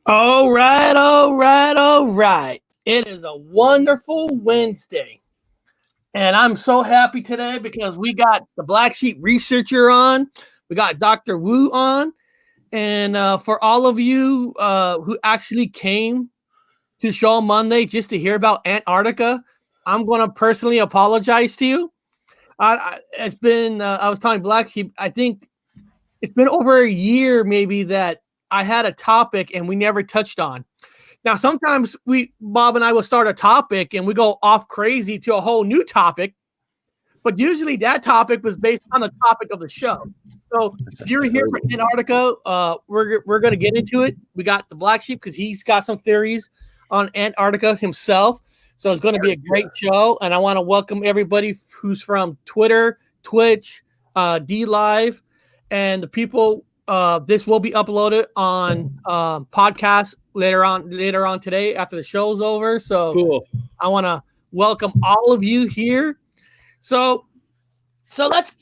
All right, all right, all right. It is a wonderful Wednesday. And I'm so happy today because we got the Black Sheep researcher on. We got Dr. Wu on. And for all of you who actually came to the show on Monday just to hear about Antarctica, I'm going to personally apologize to you. It's been, I was telling Black Sheep, I think it's been over a year maybe that I had a topic and we never touched on. Now, sometimes Bob and I will start a topic and we go off crazy to a whole new topic, but usually that topic was based on the topic of the show. So if you're here for Antarctica, we're going to get into it. We got the Black Sheep because he's got some theories on Antarctica himself. So it's going to be a great show. And I want to welcome everybody who's from Twitter, Twitch, D Live, and the people. This will be uploaded on podcast later on today after the show's over. So cool. I want to welcome all of you here. So let's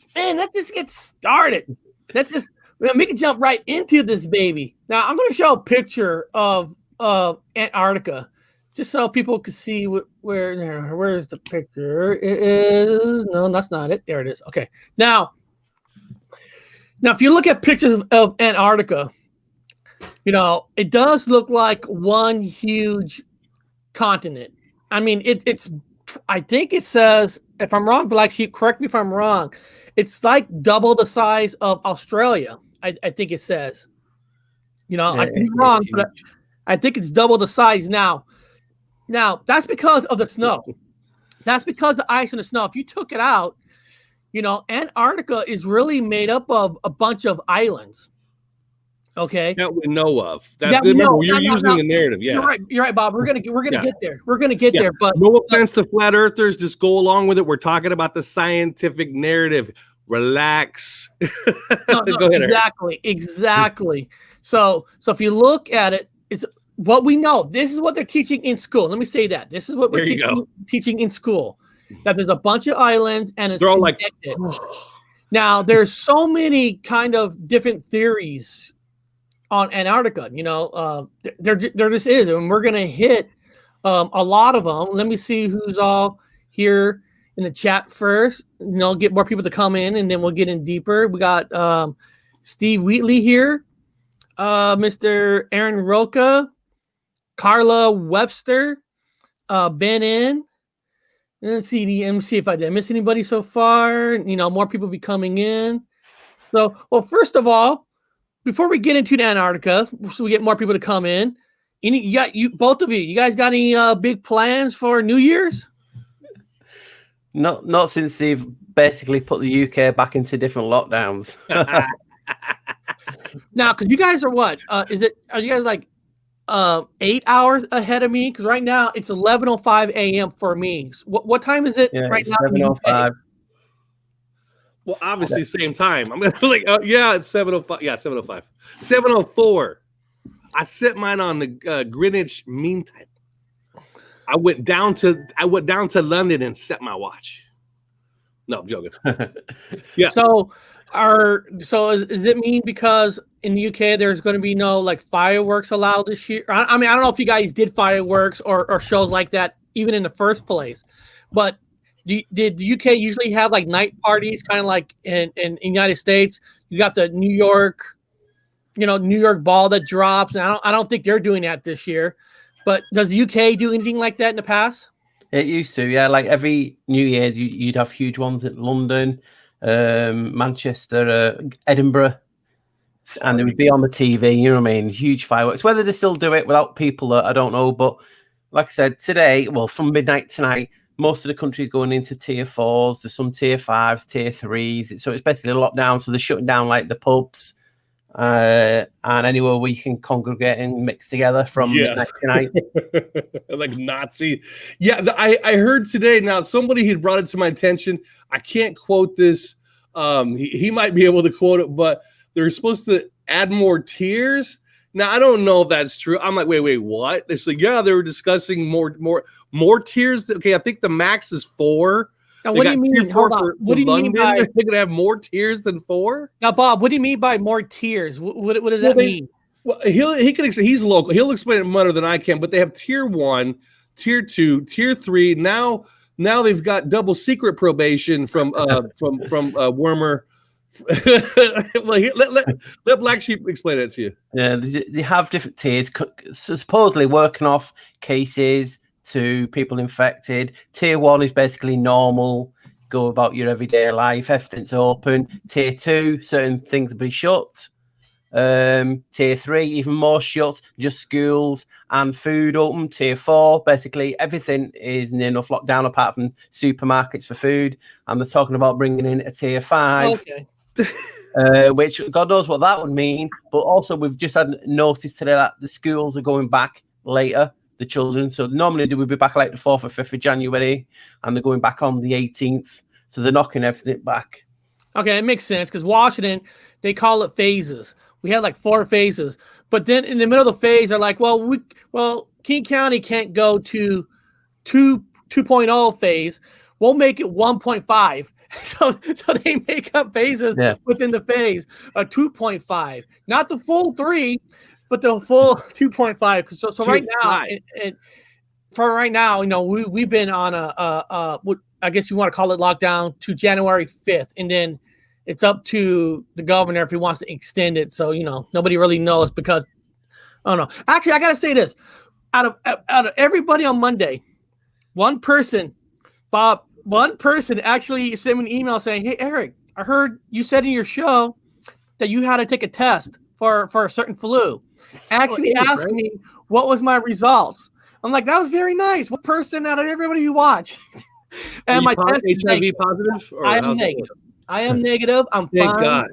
just get started. We can jump right into this baby. Now I'm going to show a picture of Antarctica just so people can see where's the picture. It is no, that's not it. There it is. Okay. Now, if you look at pictures of Antarctica, it does look like one huge continent. I mean, I think it says, if I'm wrong, Black Sheep, correct me if I'm wrong, it's like double the size of Australia. I think it says. I could be wrong, but I think it's double the size now. Now, that's because of the snow. That's because of the ice and the snow. If you took it out, Antarctica is really made up of a bunch of islands. Okay, that we know of. You're using the narrative. Yeah, you're right, Bob. We're gonna get there. We're gonna get there. But no offense to flat earthers, just go along with it. We're talking about the scientific narrative. Relax. Go ahead. Exactly. So if you look at it, it's what we know. This is what they're teaching in school. Let me say that. This is what we're teaching in school. That there's a bunch of islands and it's connected. Now, there's so many kind of different theories on Antarctica. There just is, and we're gonna hit a lot of them. Let me see who's all here in the chat first. Get more people to come in, and then we'll get in deeper. We got Steve Wheatley here, Mr. Aaron Roca, Carla Webster, Ben N. Let's see if I did miss anybody so far. More people be coming in. So, well, first of all, before we get into Antarctica, so we get more people to come in, both of you guys got any big plans for New Year's? Not since they've basically put the UK back into different lockdowns. Now, because you guys are what? Are you guys like 8 hours ahead of me? Because right now it's 11:05 a.m. for me. What time is it right now? 7:05. Well, obviously same time. I'm gonna it's 7:05. Yeah, 7:05. 7:04. I set mine on the Greenwich Mean Time. I went down to London and set my watch. No, I'm joking. Yeah. So does it mean because in the UK there's going to be no fireworks allowed this year? I mean, I don't know if you guys did fireworks or shows like that even in the first place, but did the UK usually have night parties, kind of like in the United States? You got the New York ball that drops, and I don't think they're doing that this year. But does the UK do anything like that in the past? It used to, yeah. Like every New Year, you'd have huge ones at London, Manchester, Edinburgh, and they would be on the TV. You know what I mean? Huge fireworks. Whether they still do it without people, I don't know. But like I said, today, well, from midnight tonight, most of the country's going into tier 4s. There's some tier 5s, tier 3s. So it's basically a lockdown. So they're shutting down the pubs and anywhere we can congregate and mix together from midnight tonight. Like Nazi. Yeah, I heard today. Now, somebody had brought it to my attention. I can't quote this. He might be able to quote it, but they're supposed to add more tiers. Now, I don't know if that's true. I'm like, wait, what? It's like, yeah, they were discussing more tiers. Okay, I think the max is 4. Now, what do you mean? Hold on. What do you mean by they're gonna have more tiers than 4? Now, Bob, what do you mean by more tiers? What does that mean? Well, he's local. He'll explain it better than I can. But they have tier 1, tier 2, tier 3. Now they've got double secret probation from Wormer. Well, let Black Sheep explain it to you. Yeah, they have different tiers, supposedly working off cases to people infected. Tier 1 is basically normal, go about your everyday life, everything's open. Tier 2, certain things will be shut. Tier 3, even more shut, just schools and food open. Tier 4, basically everything is near enough locked down apart from supermarkets for food. And they're talking about bringing in a tier 5. Okay. Which God knows what that would mean. But also, we've just had notice today that the schools are going back later, the children. So normally they would be back like the 4th or 5th of January, and they're going back on the 18th. So they're knocking everything back. Okay, it makes sense because Washington, they call it phases. We had like 4 phases, but then in the middle of the phase, they're like, well, King County can't go to 2.0 phase. We'll make it 1.5. So they make up phases within the phase, a 2.5, not the full 3, but the full 2.5. So right now, for right now, you know, we've been on what I guess you want to call it lockdown to January 5th, and then it's up to the governor if he wants to extend it. So, you know, nobody really knows because I don't know. Actually, I gotta say this: out of everybody on Monday, one person actually sent me an email saying, "Hey, Eric, I heard you said in your show that you had to take a test for a certain flu." Actually asked me what was my results. I'm like, that was very nice. What person out of everybody who watched? And my test is HIV positive? I am negative. I am negative. I'm Thank fine. God.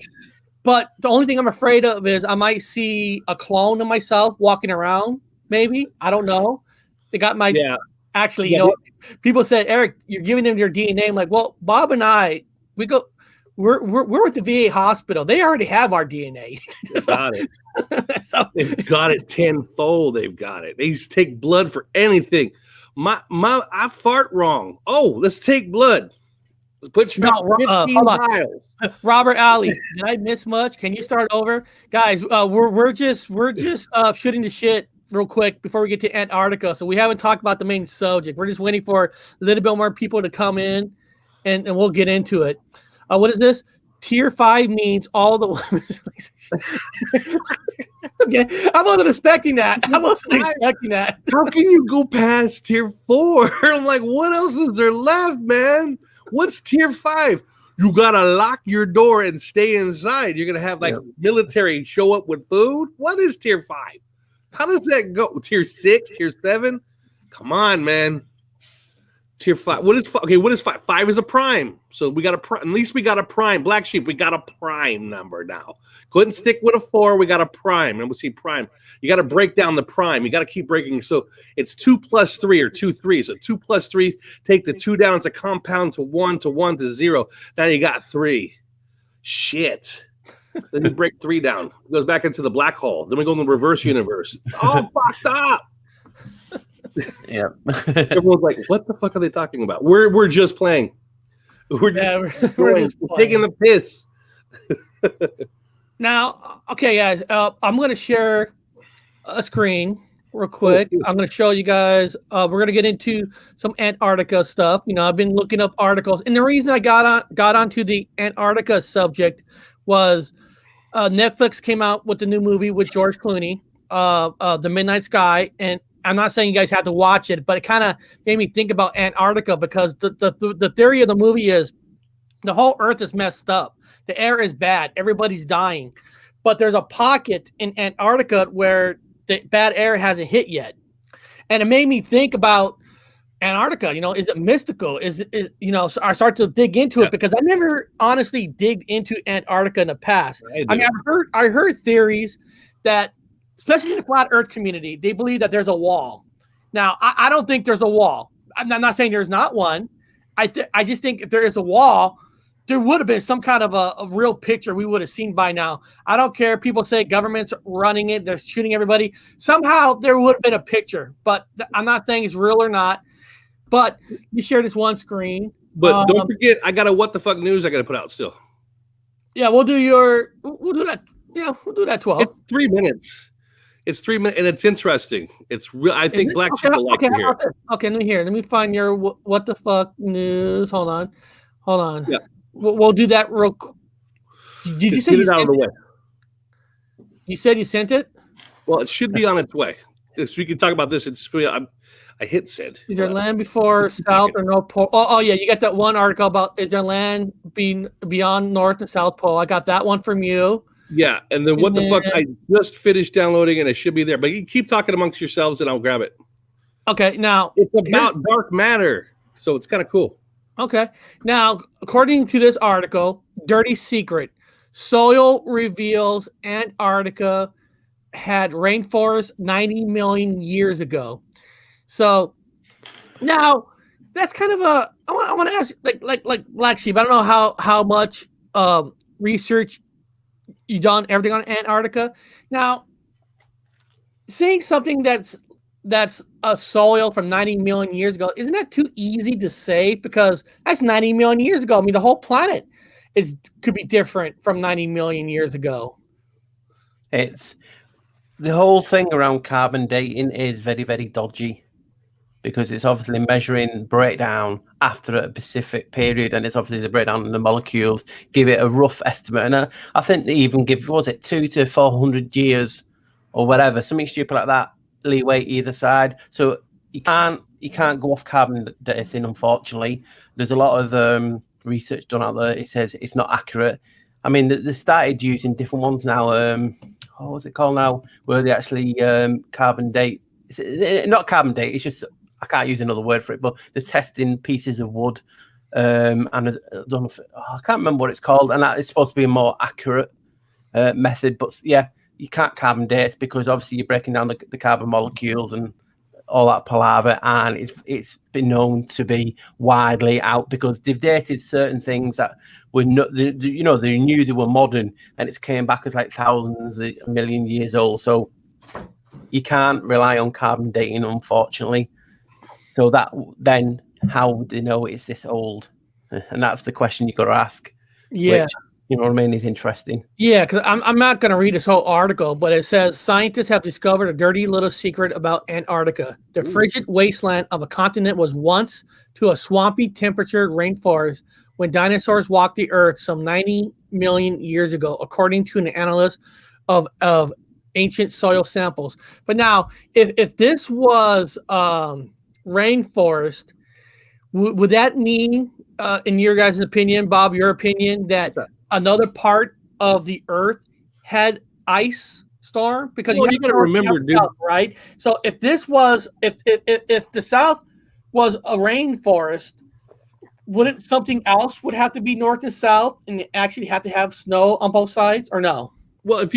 But the only thing I'm afraid of is I might see a clone of myself walking around. Maybe, I don't know. They got my actually, you know, people said, Eric, you're giving them your DNA. I'm like, well, Bob and I, we're at the VA hospital. They already have our DNA. They got it. They've got it tenfold. They've got it. They just take blood for anything. I fart wrong. Oh, let's take blood. Let's put you on 15 miles. Robert Alley, did I miss much? Can you start over, guys? We're just shooting the shit real quick before we get to Antarctica. So we haven't talked about the main subject. We're just waiting for a little bit more people to come in, and we'll get into it. What is this? Tier 5 means all the women's. Okay, I wasn't expecting that. How can you go past tier 4? I'm like, what else is there left, man? What's tier 5? You gotta lock your door and stay inside. You're gonna have like military show up with food. What is tier 5? How does that go? Tier 6, tier 7? Come on, man. Tier 5. What is 5? Okay, what is 5? 5 is a prime. So we got a prime. At least we got a prime. Black Sheep, we got a prime number now. Couldn't stick with a 4. We got a prime. And we'll see prime. You got to break down the prime. You got to keep breaking. So it's 2 plus 3 or 2 3. So 2 plus 3, take the 2 down. It's a compound to 1 to 1 to 0. Now you got 3. Shit. Then you break 3 down. It goes back into the black hole. Then we go in the reverse universe. It's all fucked up. Yeah. Everyone's like, what the fuck are they talking about? We're just playing. We're just taking the piss. Now, okay, guys, I'm going to share a screen real quick. I'm going to show you guys. We're going to get into some Antarctica stuff. You know, I've been looking up articles, and the reason I got onto the Antarctica subject was Netflix came out with the new movie with George Clooney, The Midnight Sky, and I'm not saying you guys have to watch it, but it kind of made me think about Antarctica because the theory of the movie is the whole Earth is messed up. The air is bad. Everybody's dying. But there's a pocket in Antarctica where the bad air hasn't hit yet. And it made me think about Antarctica. You know, is it mystical? Is you know, so I start to dig into it because I never honestly digged into Antarctica in the past. I mean, I heard theories that, especially in the flat Earth community, they believe that there's a wall. Now, I don't think there's a wall. I'm not saying there's not one. I just think if there is a wall, there would have been some kind of a real picture we would have seen by now. I don't care. People say government's running it. They're shooting everybody. Somehow there would have been a picture, but I'm not saying it's real or not. But you share this one screen. But don't forget, I got a what the fuck news I got to put out still. Yeah, we'll do that. Yeah, we'll do that 12. It's 3 minutes. It's 3 minutes, and it's interesting. It's real. I think Black Sheep will like to hear. Okay, let me find your what the fuck news. Hold on. Yeah. We'll do that real quick. Did you say get it out of the way? You said you sent it? Well, it should be on its way. So we can talk about this. I hit send. Is there land before South or North Pole? Oh yeah, you got that one article about is there land beyond North and South Pole? I got that one from you. Yeah, and then what the fuck? I just finished downloading and it should be there. But you keep talking amongst yourselves and I'll grab it. Okay, now it's about dark matter, so it's kind of cool. Okay, now according to this article, dirty secret: soil reveals Antarctica had rainforests 90 million years ago. So now that's kind of a. I want to ask, like Black Sheep. I don't know how much research you done everything on Antarctica. Now, saying something that's a soil from 90 million years ago, isn't that too easy to say? Because that's 90 million years ago. I mean, the whole planet could be different from 90 million years ago. It's the whole thing around carbon dating is very, very dodgy because it's obviously measuring breakdown after a specific period, and it's obviously the breakdown in the molecules, give it a rough estimate. And I think they even give, was it 200 to 400 years or whatever, something stupid like that, leeway either side. So you can't go off carbon dating, unfortunately. There's a lot of research done out there. It says it's not accurate. I mean, they started using different ones now. What was it called now? Where they actually carbon date. It's not carbon date. It's just, I can't use another word for it, but they're testing pieces of wood. And I can't remember what it's called. And that is supposed to be a more accurate method. But yeah, you can't carbon date because obviously you're breaking down the carbon molecules and all that palaver. And it's been known to be widely out because they've dated certain things that were not, they knew they were modern, and it's came back as like thousands, a million years old. So you can't rely on carbon dating, unfortunately. So that then, how would they know it's this old? And that's the question you got to ask. Yeah. Which, you know what I mean, is interesting. Yeah, because I'm not going to read this whole article, but it says scientists have discovered a dirty little secret about Antarctica. The frigid wasteland of a continent was once to a swampy temperatured rainforest when dinosaurs walked the earth some 90 million years ago, according to an analyst of ancient soil samples. But now, if this was rainforest, would that mean, in your guys' opinion, Bob, your opinion, that another part of the earth had ice storm? Because you got to remember, dude, south, right? So if this was, if the South was a rainforest, wouldn't something else would have to be north and south and actually have to have snow on both sides, or no? Well, if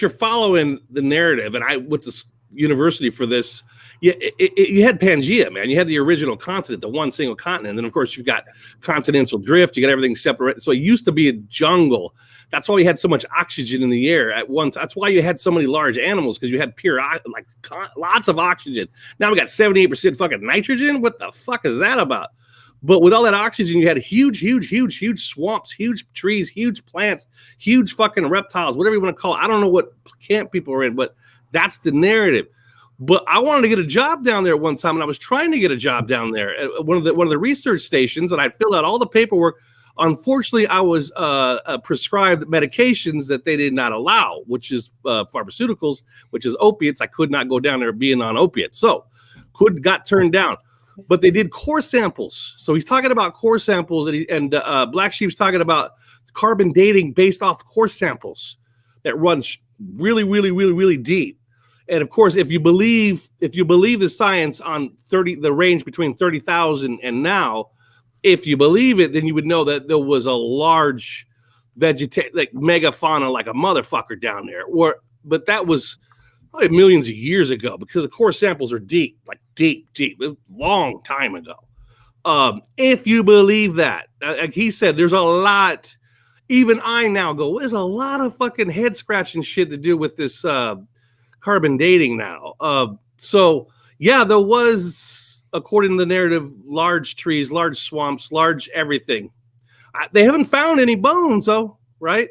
you're following the narrative, and I went to university for this, you had Pangea, man. You had the original continent, the one single continent. And then, of course, you've got continental drift. You got everything separate. So it used to be a jungle. That's why you had so much oxygen in the air at once. That's why you had so many large animals, because you had pure, lots of oxygen. Now we got 78% fucking nitrogen. What the fuck is that about? But with all that oxygen, you had huge swamps, huge trees, huge plants, huge fucking reptiles, whatever you want to call it. I don't know what camp people are in, but that's the narrative. But I wanted to get a job down there at one time, and I was trying to get a job down there at one of the research stations, and I'd fill out all the paperwork. Unfortunately, I was prescribed medications that they did not allow, which is pharmaceuticals, which is opiates. I could not go down there being on opiates, so got turned down. But they did core samples. So he's talking about core samples, and Black Sheep's talking about carbon dating based off core samples that runs really deep. And of course, if you believe the science on the range between 30,000 and now, if you believe it, then you would know that there was a large megafauna like a motherfucker down there. But that was probably millions of years ago, because the core samples are deep, a long time ago. If you believe that, like he said, there's a lot. Even I now go, there's a lot of fucking head scratching shit to do with this carbon dating now. So yeah, there was, according to the narrative, large trees, large swamps, large everything. They haven't found any bones though, right?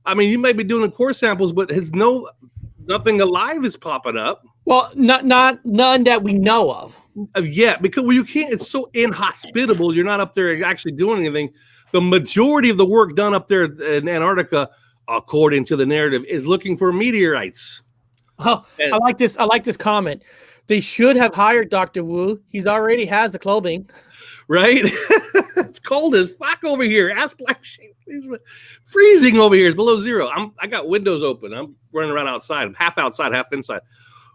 I mean, you might be doing core samples, but nothing alive is popping up. Well, none that we know of. Yeah, because you can't. It's so inhospitable. You're not up there actually doing anything. The majority of the work done up there in Antarctica, according to the narrative, is looking for meteorites. Oh, I like this. I like this comment. They should have hired Dr. Wu. He's already has the clothing. Right? It's cold as fuck over here. Ask Black Sheep. It's freezing over here. It's below zero. I got windows open. I'm running around outside. I'm half outside, half inside.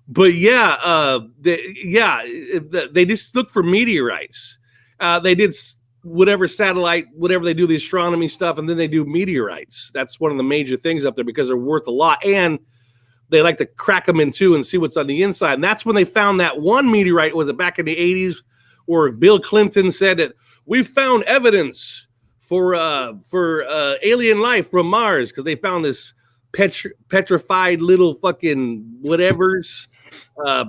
But yeah, they just look for meteorites. They did whatever satellite, whatever they do, the astronomy stuff, and then they do meteorites. That's one of the major things up there because they're worth a lot. And they like to crack them in two and see what's on the inside. And that's when they found that one meteorite. Was it back in the 80s where Bill Clinton said that we found evidence for alien life from Mars because they found this petrified little fucking whatever's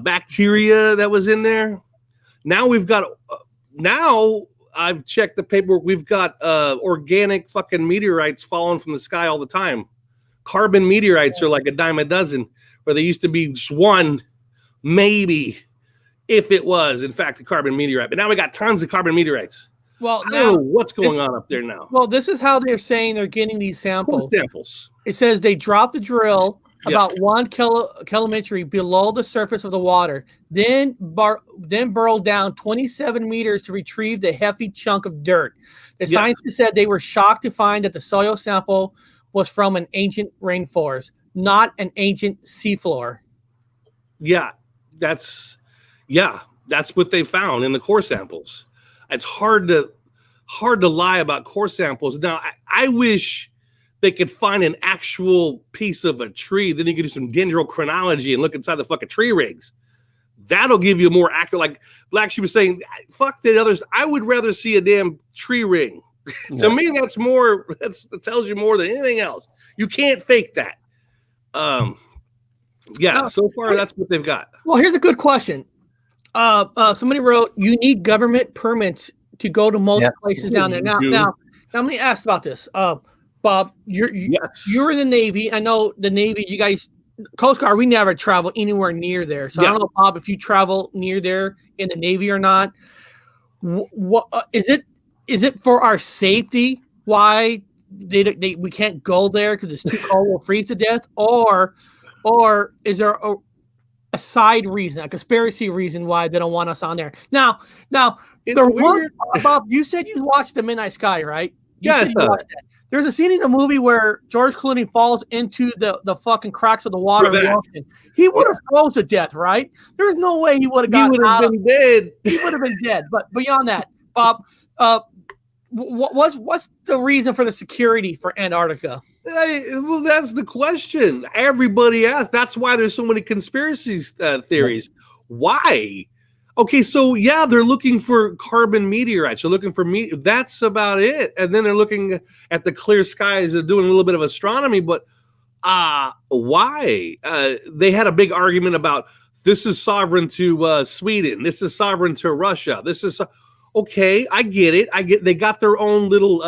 bacteria that was in there. Now we've got now I've checked the paperwork. We've got organic fucking meteorites falling from the sky all the time. Carbon meteorites are like a dime a dozen, where they used to be just one, maybe, if it was in fact a carbon meteorite. But now we got tons of carbon meteorites. Well, I don't know what's going on up there now. Well, this is how they're saying they're getting these samples. Samples. It says they dropped the drill about 1 kilometry below the surface of the water, then burrowed down 27 meters to retrieve the hefty chunk of dirt. The scientists said they were shocked to find that the soil sample was from an ancient rainforest, not an ancient seafloor. Yeah, that's what they found in the core samples. It's hard to lie about core samples. Now, I wish they could find an actual piece of a tree. Then you could do some dendrochronology and look inside the fucking tree rings. That'll give you a more accurate, like Black Sheep was saying, fuck the others. I would rather see a damn tree ring. To me, that tells you more than anything else. You can't fake that. So far that's what they've got. Well, here's a good question. Somebody wrote, you need government permits to go to most places down there. Now, let me ask about this. Bob, you're in the Navy. I know the Navy, you guys, Coast Guard, we never travel anywhere near there. So I don't know, Bob, if you travel near there in the Navy or not. What is it? Is it for our safety? Why we can't go there because it's too cold, we'll freeze to death, or is there a side reason, a conspiracy reason why they don't want us on there? Now, Bob, you said you watched The Midnight Sky, right? You said you watched that. There's a scene in the movie where George Clooney falls into the fucking cracks of the water of the ocean. He would have froze to death, right? There's no way he would have gotten out. Been dead. He would have been dead. But beyond that, Bob, what's the reason for the security for Antarctica? Well, that's the question everybody asks. That's why there's so many conspiracy theories. Why? Okay, so they're looking for carbon meteorites. They're looking for that's about it. And then they're looking at the clear skies and doing a little bit of astronomy. But why? They had a big argument about this is sovereign to Sweden. This is sovereign to Russia. This is okay. I get it. They got their own little.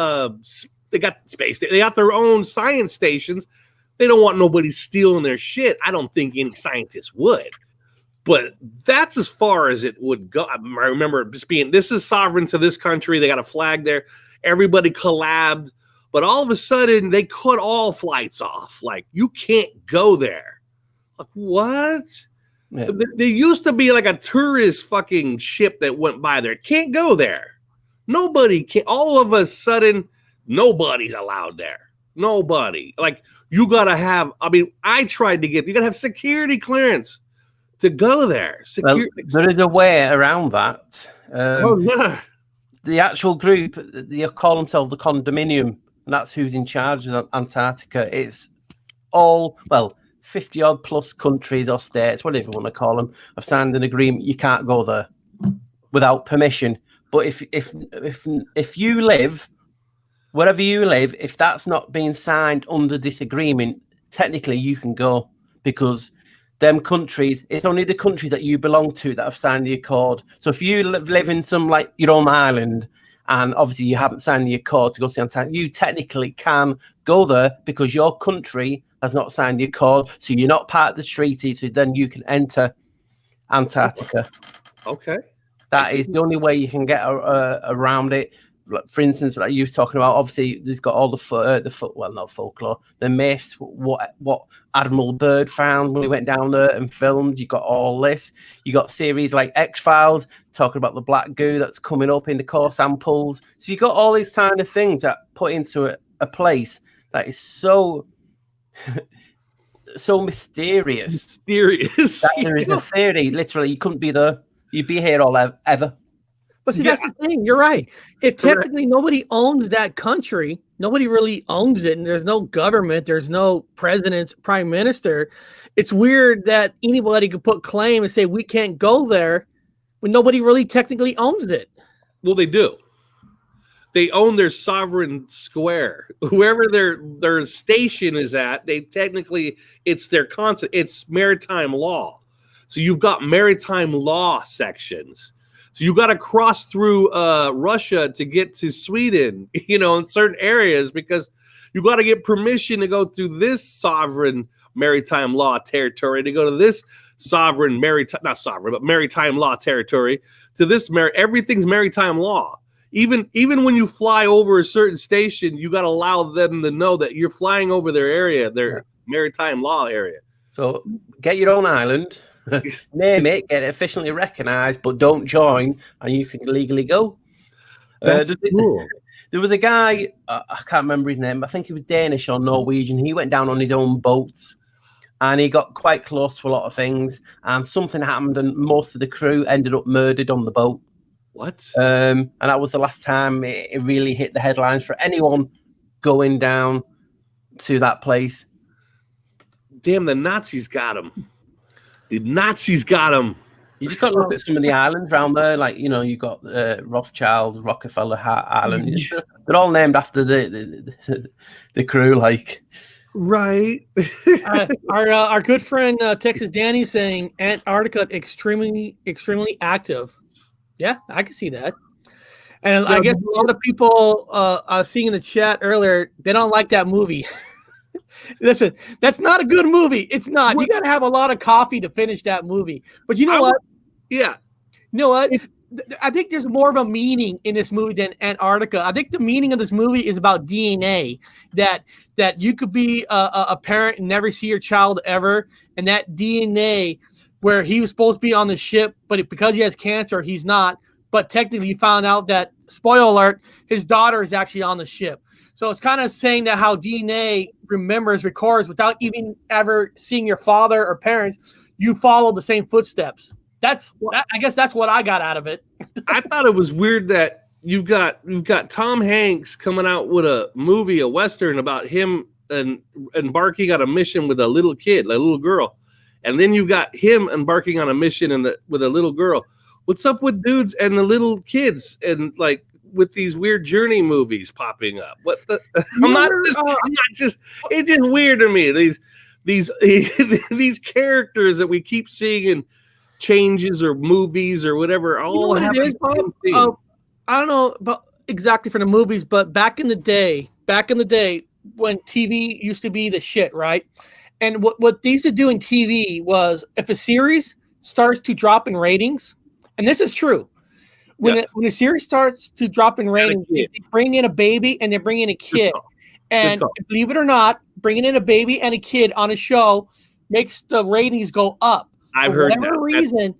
They got space. They got their own science stations. They don't want nobody stealing their shit. I don't think any scientist would. But that's as far as it would go. I remember just being, this is sovereign to this country. They got a flag there. Everybody collabed. But all of a sudden, they cut all flights off. Like, you can't go there. Like, what? Yeah. There used to be like a tourist fucking ship that went by there. Can't go there. Nobody can. All of a sudden, nobody's allowed there. Nobody. Like, you got to have, I tried to get, you got to have security clearance to go there. There is a way around that. The actual group, they call themselves the Condominium, and that's who's in charge of Antarctica. It's all, 50 odd plus countries or states, whatever you want to call them, have signed an agreement. You can't go there without permission. But if you live, wherever you live, if that's not being signed under this agreement, technically you can go, because them countries, it's only the countries that you belong to that have signed the accord. So if you live in some, like, your own island and obviously you haven't signed the accord to go to Antarctica, you technically can go there because your country has not signed the accord, so you're not part of the treaty, so then you can enter Antarctica. Okay. That is the only way you can get around it. For instance, like you were talking about, obviously there's got all not folklore, the myths, what Admiral Byrd found when he went down there and filmed. You got all this. You got series like X-Files talking about the black goo that's coming up in the core samples. So you got all these kind of things that put into a place that is so so mysterious. That there is a theory. Literally, you couldn't be there. You'd be here all ever. But see, that's the thing. You're right. If technically nobody owns that country, nobody really owns it, and there's no government, there's no president, prime minister, it's weird that anybody could put claim and say we can't go there when nobody really technically owns it. Well, they do. They own their sovereign square. Whoever their station is at, they technically, it's their content. It's maritime law. So you've got maritime law sections. So you got to cross through Russia to get to Sweden, in certain areas, because you got to get permission to go through this sovereign maritime law territory, to go to this sovereign maritime law territory, to this everything's maritime law. Even when you fly over a certain station, you got to allow them to know that you're flying over their area, their maritime law area. So get your own island. Name it, get it officially recognized, but don't join, and you can legally go. That's cool. There was a guy, I can't remember his name, but I think he was Danish or Norwegian. He went down on his own boats, and he got quite close to a lot of things, and something happened, and most of the crew ended up murdered on the boat. What? And that was the last time it really hit the headlines for anyone going down to that place. Damn, the Nazis got him. The Nazis got him. You just got to look at some of the islands around there, like you got Rothschild, Rockefeller Island. They're all named after the crew, like. Right. Our good friend Texas Danny saying Antarctica extremely active. Yeah, I can see that. And I guess a lot of people I was seeing in the chat earlier, they don't like that movie. Listen, that's not a good movie. It's not. You got to have a lot of coffee to finish that movie. But you know what? Yeah. You know what? I think there's more of a meaning in this movie than Antarctica. I think the meaning of this movie is about DNA, that you could be a parent and never see your child ever, and that DNA where he was supposed to be on the ship, but because he has cancer, he's not. But technically, you found out that, spoiler alert, his daughter is actually on the ship. So it's kind of saying that how DNA records without even ever seeing your father or parents, you follow the same footsteps. I guess that's what I got out of it. I thought it was weird that you've got Tom Hanks coming out with a movie, a Western about him and embarking on a mission with a little kid, a little girl. And then you've got him embarking on a mission with a little girl. What's up with dudes and the little kids and like with these weird journey movies popping up? What the? I'm not just. It's just weird to me. These characters that we keep seeing in changes or movies or whatever. All have the same thing. I don't know about exactly for the movies, but back in the day when TV used to be the shit, right? And what they used to do in TV was if a series starts to drop in ratings, and this is true, when a series starts to drop in ratings, they bring in a baby and they bring in a kid. And believe it or not, bringing in a baby and a kid on a show makes the ratings go up. I've heard that. For whatever reason,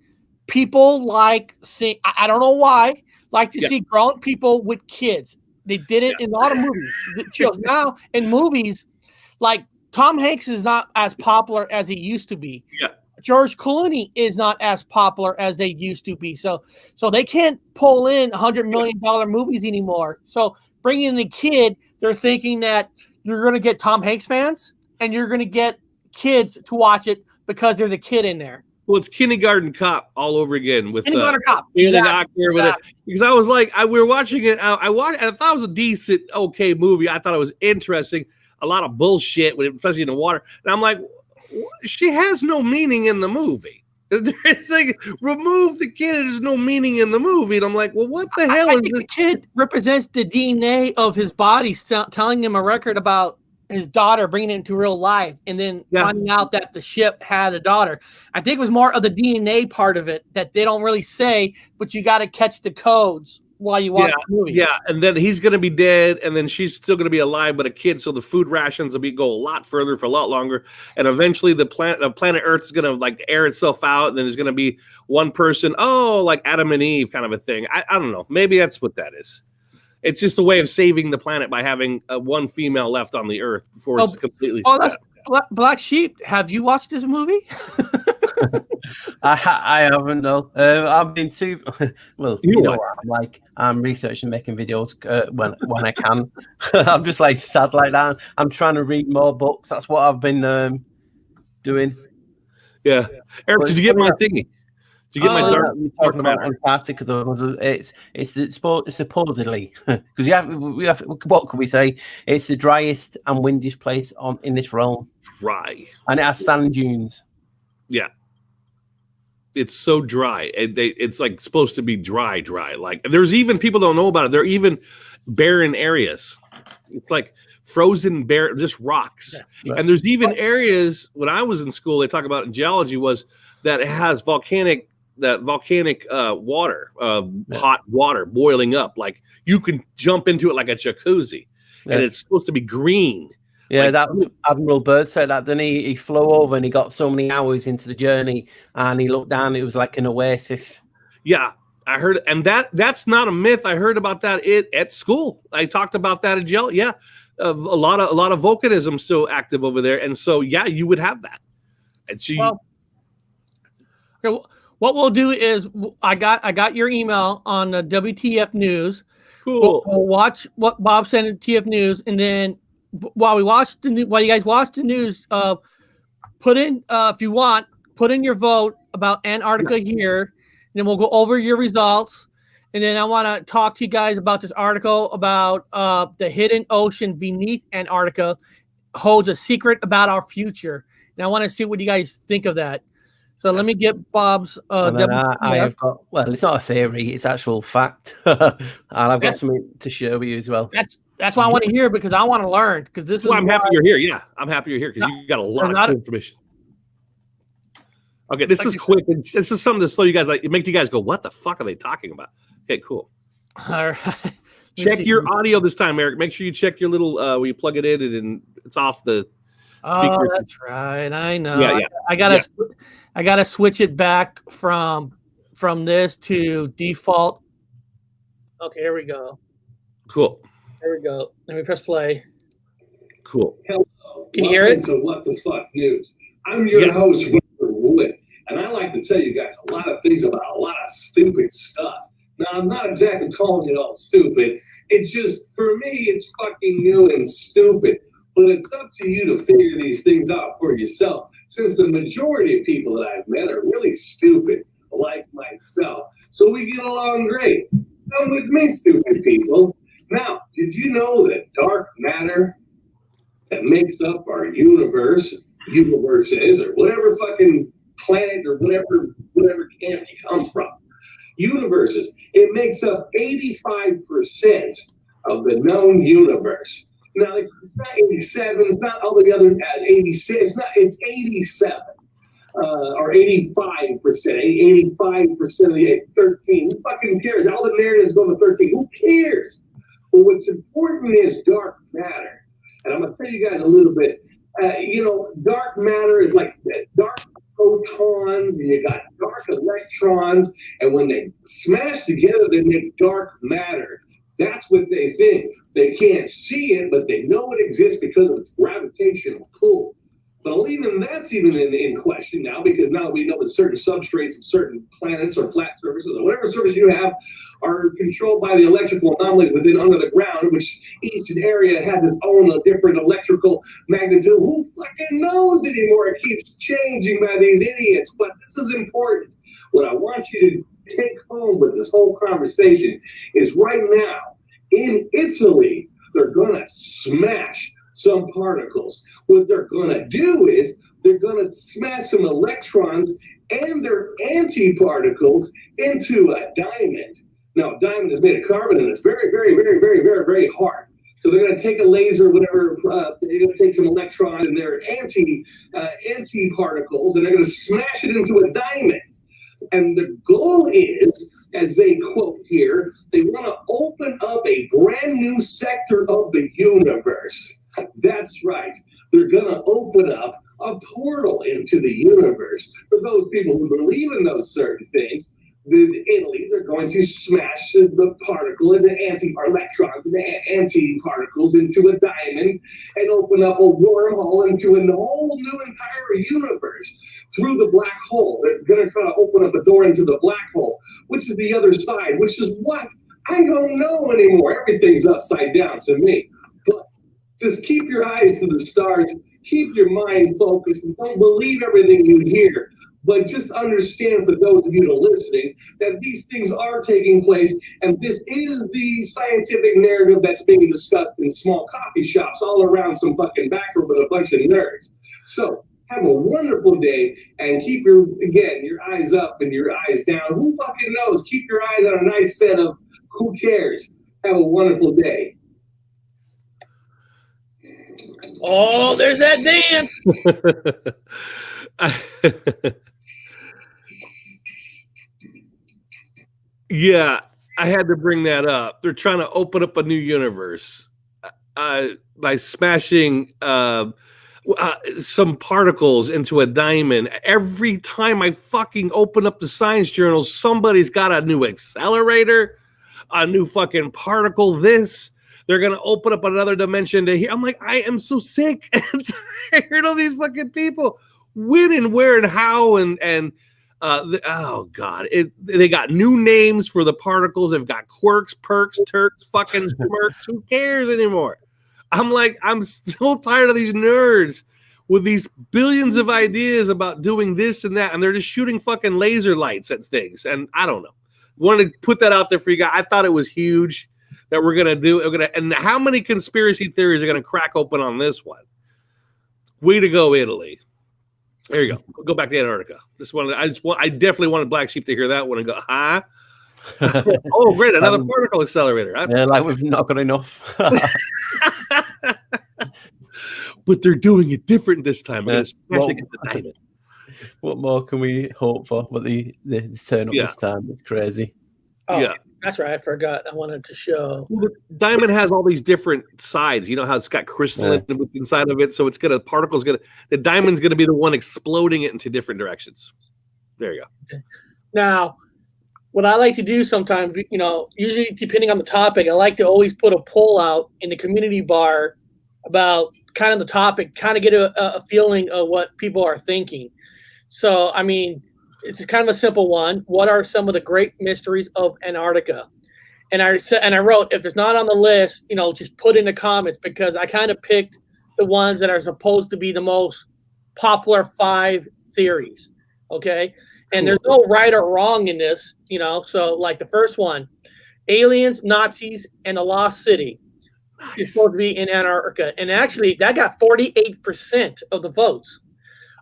people like seeing, I don't know why, like to see grown people with kids. They did it in a lot of movies. Now, in movies, like Tom Hanks is not as popular as he used to be. Yeah. George Clooney is not as popular as they used to be. So they can't pull in $100 million movies anymore. So bringing in a kid, they're thinking that you're going to get Tom Hanks fans and you're going to get kids to watch it because there's a kid in there. Well, it's Kindergarten Cop all over again with Kindergarten Cop. Exactly. Because I was like, we were watching it. I thought it was a decent, okay movie. I thought it was interesting. A lot of bullshit, especially in the water. And I'm like, she has no meaning in the movie. It's like, remove the kid. There's no meaning in the movie. And I'm like, well, what the hell I is think this? the kid represents the DNA of his body, telling him a record about his daughter, bringing it into real life, and then finding out that the ship had a daughter. I think it was more of the DNA part of it that they don't really say, but you got to catch the codes while you watch the movie. Yeah, and then he's going to be dead, and then she's still going to be alive, but a kid, so the food rations will go a lot further for a lot longer, and eventually the planet Earth is going to like air itself out, and then there's going to be one person, like Adam and Eve kind of a thing. I don't know. Maybe that's what that is. It's just a way of saving the planet by having one female left on the Earth before it's completely. Oh, that's Black Sheep. Have you watched this movie? I haven't, no. I've been too well. You know what I'm like. I'm researching, making videos when I can. I'm just like sad like that. I'm trying to read more books. That's what I've been doing. Yeah, Eric, did you get my thingy? Did you get my talking about Antarctica? Though, it's supposedly because we have what can we say? It's the driest and windiest place in this realm. Dry, and it has sand dunes. Yeah. It's so dry. It's like supposed to be dry. Like there's even people don't know about it. There are even barren areas. It's like frozen bare, just rocks. Yeah. And there's even areas when I was in school, they talk about in geology was that it has volcanic water, hot water boiling up. Like you can jump into it like a jacuzzi, and it's supposed to be green. Yeah, that Admiral Byrd said that. Then he flew over and he got so many hours into the journey, and he looked down. It was like an oasis. Yeah, I heard, and that's not a myth. I heard about that at school. I talked about that at geology. Yeah, a lot of volcanism still active over there, and so yeah, you would have that. And so what we'll do is I got your email on the WTF News. Cool. We'll watch what Bob sent at TF News, and then while you guys watch the news, put in if you want, put in your vote about Antarctica here, and then we'll go over your results. And then I want to talk to you guys about this article about the hidden ocean beneath Antarctica holds a secret about our future. And I want to see what you guys think of that. So let me get Bob's. I have got. Well, it's not a theory; it's actual fact, and I've got something to share with you as well. That's why I want to hear, because I want to learn. Because this is I'm happy you're here. Yeah, I'm happy you're here because you got a lot of information. Okay, this is quick. This is something to slow you guys. Like it makes you guys go, "What the fuck are they talking about?" Okay, cool. All right. Check your audio this time, Eric. Make sure you check your little where you plug it in and it's off the speaker. Oh, that's right. I know. Yeah. I gotta switch it back from this to default. Okay, here we go. Cool. There we go. Let me press play. Cool. Hello. Can you hear it? To What the Fuck News. I'm your host, Wilbur Wood, and I like to tell you guys a lot of things about a lot of stupid stuff. Now, I'm not exactly calling it all stupid. It's just, for me, it's fucking new and stupid. But it's up to you to figure these things out for yourself, since the majority of people that I've met are really stupid, like myself. So we get along great. Come with me, stupid people. Now, did you know that dark matter that makes up our universes, or whatever fucking planet or whatever camp you come from, universes, it makes up 85% of the known universe. Now, it's not 87, it's not all the other 86, it's 87. Or 85%, 85% of the 13. Who fucking cares? All the narratives go to 13. Who cares? But what's important is dark matter. And I'm going to tell you guys a little bit. Dark matter is like dark protons, and you got dark electrons, and when they smash together, they make dark matter. That's what they think. They can't see it, but they know it exists because of its gravitational pull. Well, even that's even in question now, because now we know that certain substrates of certain planets or flat surfaces or whatever surface you have are controlled by the electrical anomalies within under the ground, which each area has its own different electrical magnitude. Who fucking knows anymore? It keeps changing by these idiots, but this is important. What I want you to take home with this whole conversation is right now in Italy, they're going to smash some particles. What they're going to do is they're going to smash some electrons and their antiparticles into a diamond. Now, diamond is made of carbon, and it's very, very, very, very, very, very hard. So they're going to take a laser, whatever, they're going to take some electrons and their antiparticles, and they're going to smash it into a diamond. And the goal is, as they quote here, they want to open up a brand new sector of the universe. That's right. They're going to open up a portal into the universe. For those people who believe in those certain things, in Italy, they're going to smash the particle and the electrons and the antiparticles into a diamond and open up a wormhole into a whole new entire universe through the black hole. They're going to try to open up a door into the black hole, which is the other side, which is what? I don't know anymore. Everything's upside down to me. But just keep your eyes to the stars, keep your mind focused, and don't believe everything you hear. But just understand, for those of you that are listening, that these things are taking place, and this is the scientific narrative that's being discussed in small coffee shops all around some fucking back room with a bunch of nerds. So have a wonderful day, and keep your eyes up and your eyes down. Who fucking knows? Keep your eyes on a nice set of who cares. Have a wonderful day. Oh, there's that dance. Yeah, I had to bring that up. They're trying to open up a new universe by smashing some particles into a diamond. Every time I fucking open up the science journal, somebody's got a new accelerator, a new fucking particle. They're going to open up another dimension to here. I'm like, I am so sick and tired of these fucking people. When and where and how oh God! They got new names for the particles. They've got quirks, perks, turks, fucking smirks. Who cares anymore? I'm like, I'm so tired of these nerds with these billions of ideas about doing this and that, and they're just shooting fucking laser lights at things. And I don't know. Wanted to put that out there for you guys. I thought it was huge that we're gonna do. And how many conspiracy theories are gonna crack open on this one? Way to go, Italy. There you go. Go back to Antarctica. I definitely wanted Black Sheep to hear that one and go, huh? Oh, great. Another particle accelerator. Yeah, like we've not got enough. But they're doing it different this time. What more can we hope for? But they turn up this time. It's crazy. Oh, yeah. That's right. I forgot. I wanted to show. Well, the diamond has all these different sides. You know how it's got crystalline inside of it, so it's gonna the diamond's gonna be the one exploding it into different directions. There you go. Okay. Now, what I like to do sometimes, usually depending on the topic, I like to always put a poll out in the community bar about kind of the topic, kind of get a feeling of what people are thinking. So, I mean, it's kind of a simple one. What are some of the great mysteries of Antarctica? And I wrote, if it's not on the list, just put in the comments, because I kind of picked the ones that are supposed to be the most popular 5 theories. Okay. And there's no right or wrong in this, So like the first one, aliens, Nazis, and a lost city is supposed to be in Antarctica. And actually that got 48% of the votes.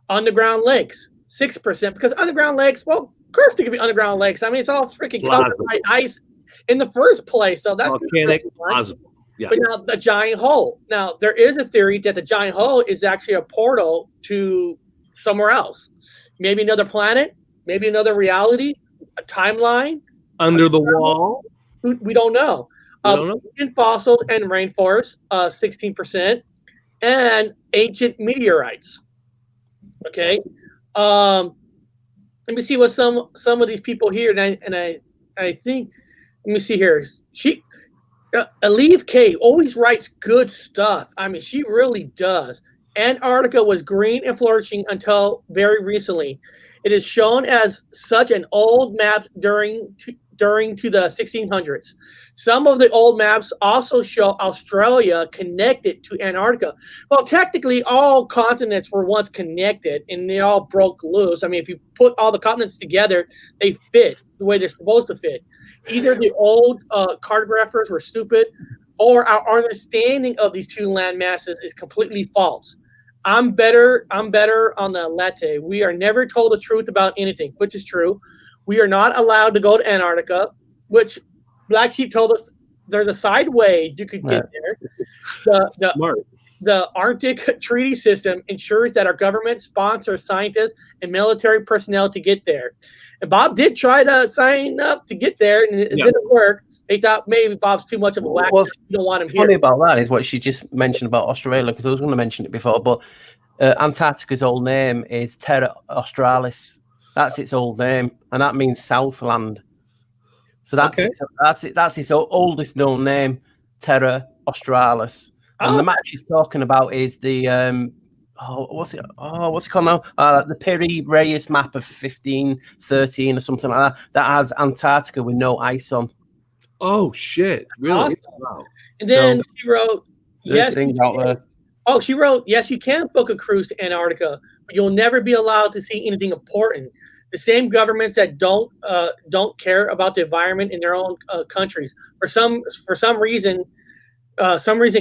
Underground lakes, 6%, because underground lakes, well, of course they could be underground lakes. I mean, it's all freaking covered by ice in the first place. So that's volcanic, plausible. Yeah. But now the giant hole. Now there is a theory that the giant hole is actually a portal to somewhere else. Maybe another planet, maybe another reality, a timeline. Under the wall? We don't know. Ancient fossils and rainforests, 16%, and ancient meteorites. Okay. Let me see what some of these people here, and I think, let me see here. Aleve K always writes good stuff. I mean, she really does. Antarctica was green and flourishing until very recently. It is shown as such an old map during to the 1600s. Some of the old maps also show Australia connected to Antarctica. Well, technically, all continents were once connected, and they all broke loose. I mean, if you put all the continents together, they fit the way they're supposed to fit. Either the old cartographers were stupid, or our understanding of these two land masses is completely false. I'm better on the latte. We are never told the truth about anything, which is true. We are not allowed to go to Antarctica, which Black Sheep told us there's a side way you could get there. The Arctic Treaty System ensures that our government sponsors scientists and military personnel to get there. And Bob did try to sign up to get there, and it didn't work. They thought maybe Bob's too much of a whack. You don't want him here. Funny about that is what she just mentioned about Australia, because I was going to mention it before, but Antarctica's old name is Terra Australis. That's its old name, and that means Southland. So that's its oldest known name, Terra Australis. And the map she's talking about is the what's it called now? The Piri Reis map of 1513 or something like that. That has Antarctica with no ice on. Oh shit! Really? Awesome. Wow. And then she wrote, "Yes." She wrote, "Yes, you can book a cruise to Antarctica, but you'll never be allowed to see anything important. The same governments that don't care about the environment in their own countries, for some reason."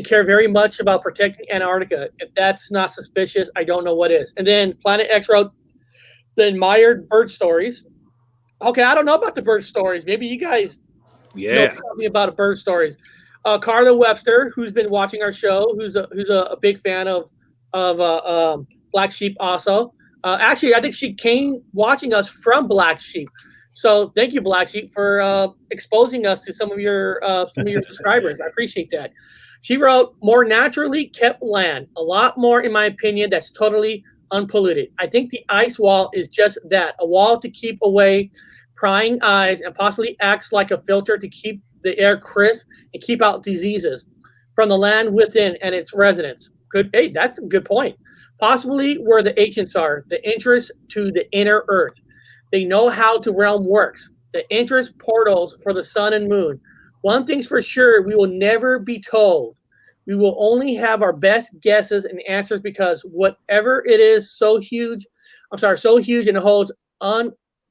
Care very much about protecting Antarctica. If that's not suspicious, I don't know what is. And then Planet X wrote the admired bird stories. Okay, I don't know about the bird stories. Maybe you guys know something about bird stories. Carla Webster, who's been watching our show, who's a big fan of Black Sheep also. Actually, I think she came watching us from Black Sheep. So thank you, Black Sheep, for exposing us to some of your subscribers. I appreciate that. She wrote, "More naturally kept land, a lot more, in my opinion, that's totally unpolluted. I think the ice wall is just that, a wall to keep away prying eyes and possibly acts like a filter to keep the air crisp and keep out diseases from the land within and its residents." Hey, that's a good point. Possibly where the ancients are, the entrance to the inner earth. They know how the realm works, the entrance portals for the sun and moon. One thing's for sure, we will never be told. We will only have our best guesses and answers, because whatever it is so huge and it holds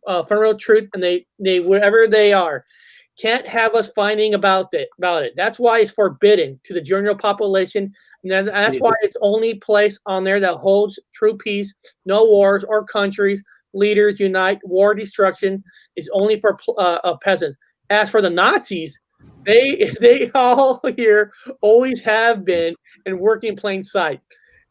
ephemeral truth, and they whatever they are, can't have us finding about it. That's why it's forbidden to the general population, and that's why it's only place on there that holds true peace, no wars or countries. Leaders unite. War destruction is only for peasants. As for the Nazis, they all here always have been and work in plain sight.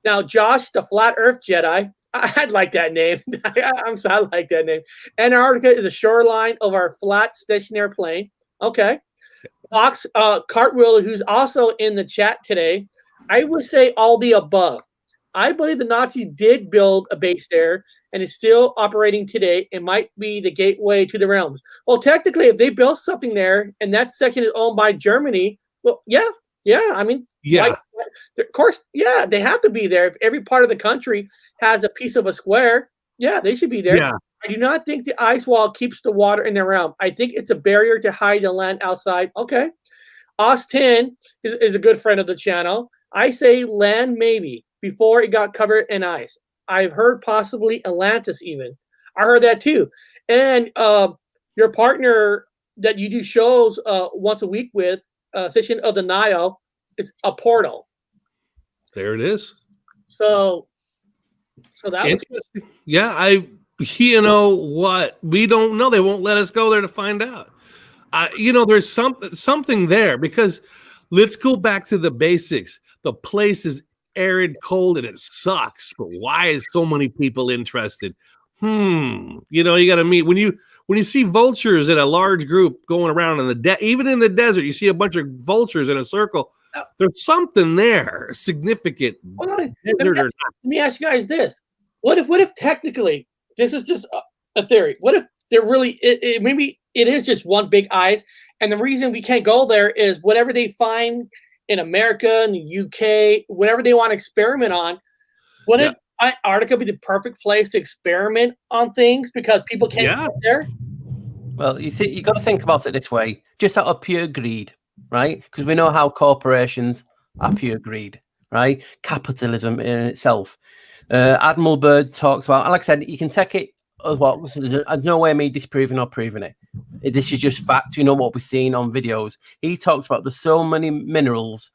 Now, Josh, the Flat Earth Jedi, I'd like that name. I like that name. Antarctica is a shoreline of our flat stationary plane. Okay. Fox Cartwheel, who's also in the chat today, I would say all the above. I believe the Nazis did build a base there and is still operating today. It might be the gateway to the realms. Well, technically, if they built something there and that section is owned by Germany, well, yeah. I mean, of course, they have to be there. If every part of the country has a piece of a square, they should be there. Yeah. I do not think the ice wall keeps the water in the realm. I think it's a barrier to hide the land outside. Okay. Austin is a good friend of the channel. I say land maybe before it got covered in ice. I've heard possibly Atlantis even. I heard that too. And your partner that you do shows once a week with, Session of the Nile, it's a portal. There it is. So that was good. Yeah, you know what? We don't know. They won't let us go there to find out. There's something there, because let's go back to the basics. The place is arid, cold, and it sucks. But why is so many people interested? You got to meet when you see vultures in a large group going around in even in the desert, you see a bunch of vultures in a circle. There's something there significant. Let me ask you guys this: What if technically this is just a theory? What if there really maybe it is just one big ice, and the reason we can't go there is whatever they find in America, in the UK, whatever they want to experiment on. Wouldn't Antarctica be the perfect place to experiment on things because people can't get there? Well, you got to think about it this way, just out of pure greed, right? Because we know how corporations are pure greed, right? Capitalism in itself. Admiral Byrd talks about, and like I said, you can take it as what. There's no way of me disproving or proving it. This is just fact. You know what we've seen on videos. He talks about there's so many minerals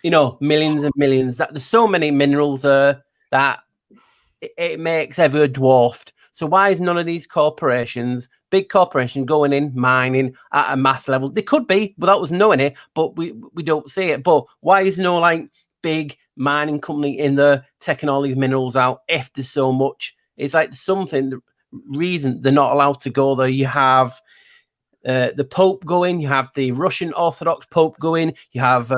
millions and millions. That there's so many minerals there that it makes everywhere dwarfed. So why is none of these corporations, big corporations, going in mining at a mass level? They could be without us knowing it, but we don't see it. But why is no like big mining company in there taking all these minerals out if there's so much? It's like something reason they're not allowed to go there. You have the Pope going, you have the Russian Orthodox Pope going, you have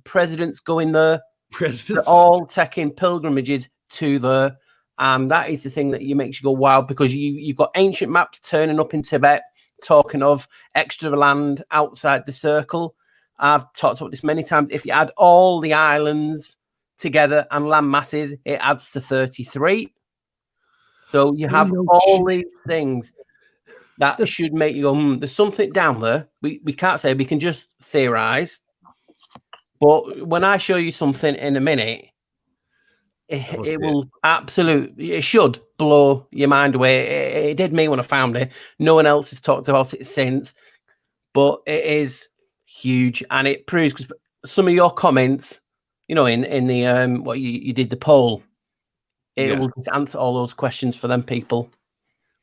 presidents going there. They're all taking pilgrimages to there. And that is the thing that makes you go wow, because you've got ancient maps turning up in Tibet talking of extra land outside the circle. I've talked about this many times. If you add all the islands together and land masses, it adds to 33. So you have all these things that should make you go, there's something down there. We can't say, we can just theorize. But when I show you something in a minute, it will absolutely, it should blow your mind away. It did me when I found it. No one else has talked about it since, but it is huge, and it proves, because some of your comments, in the what you did the poll, it will answer all those questions for them people.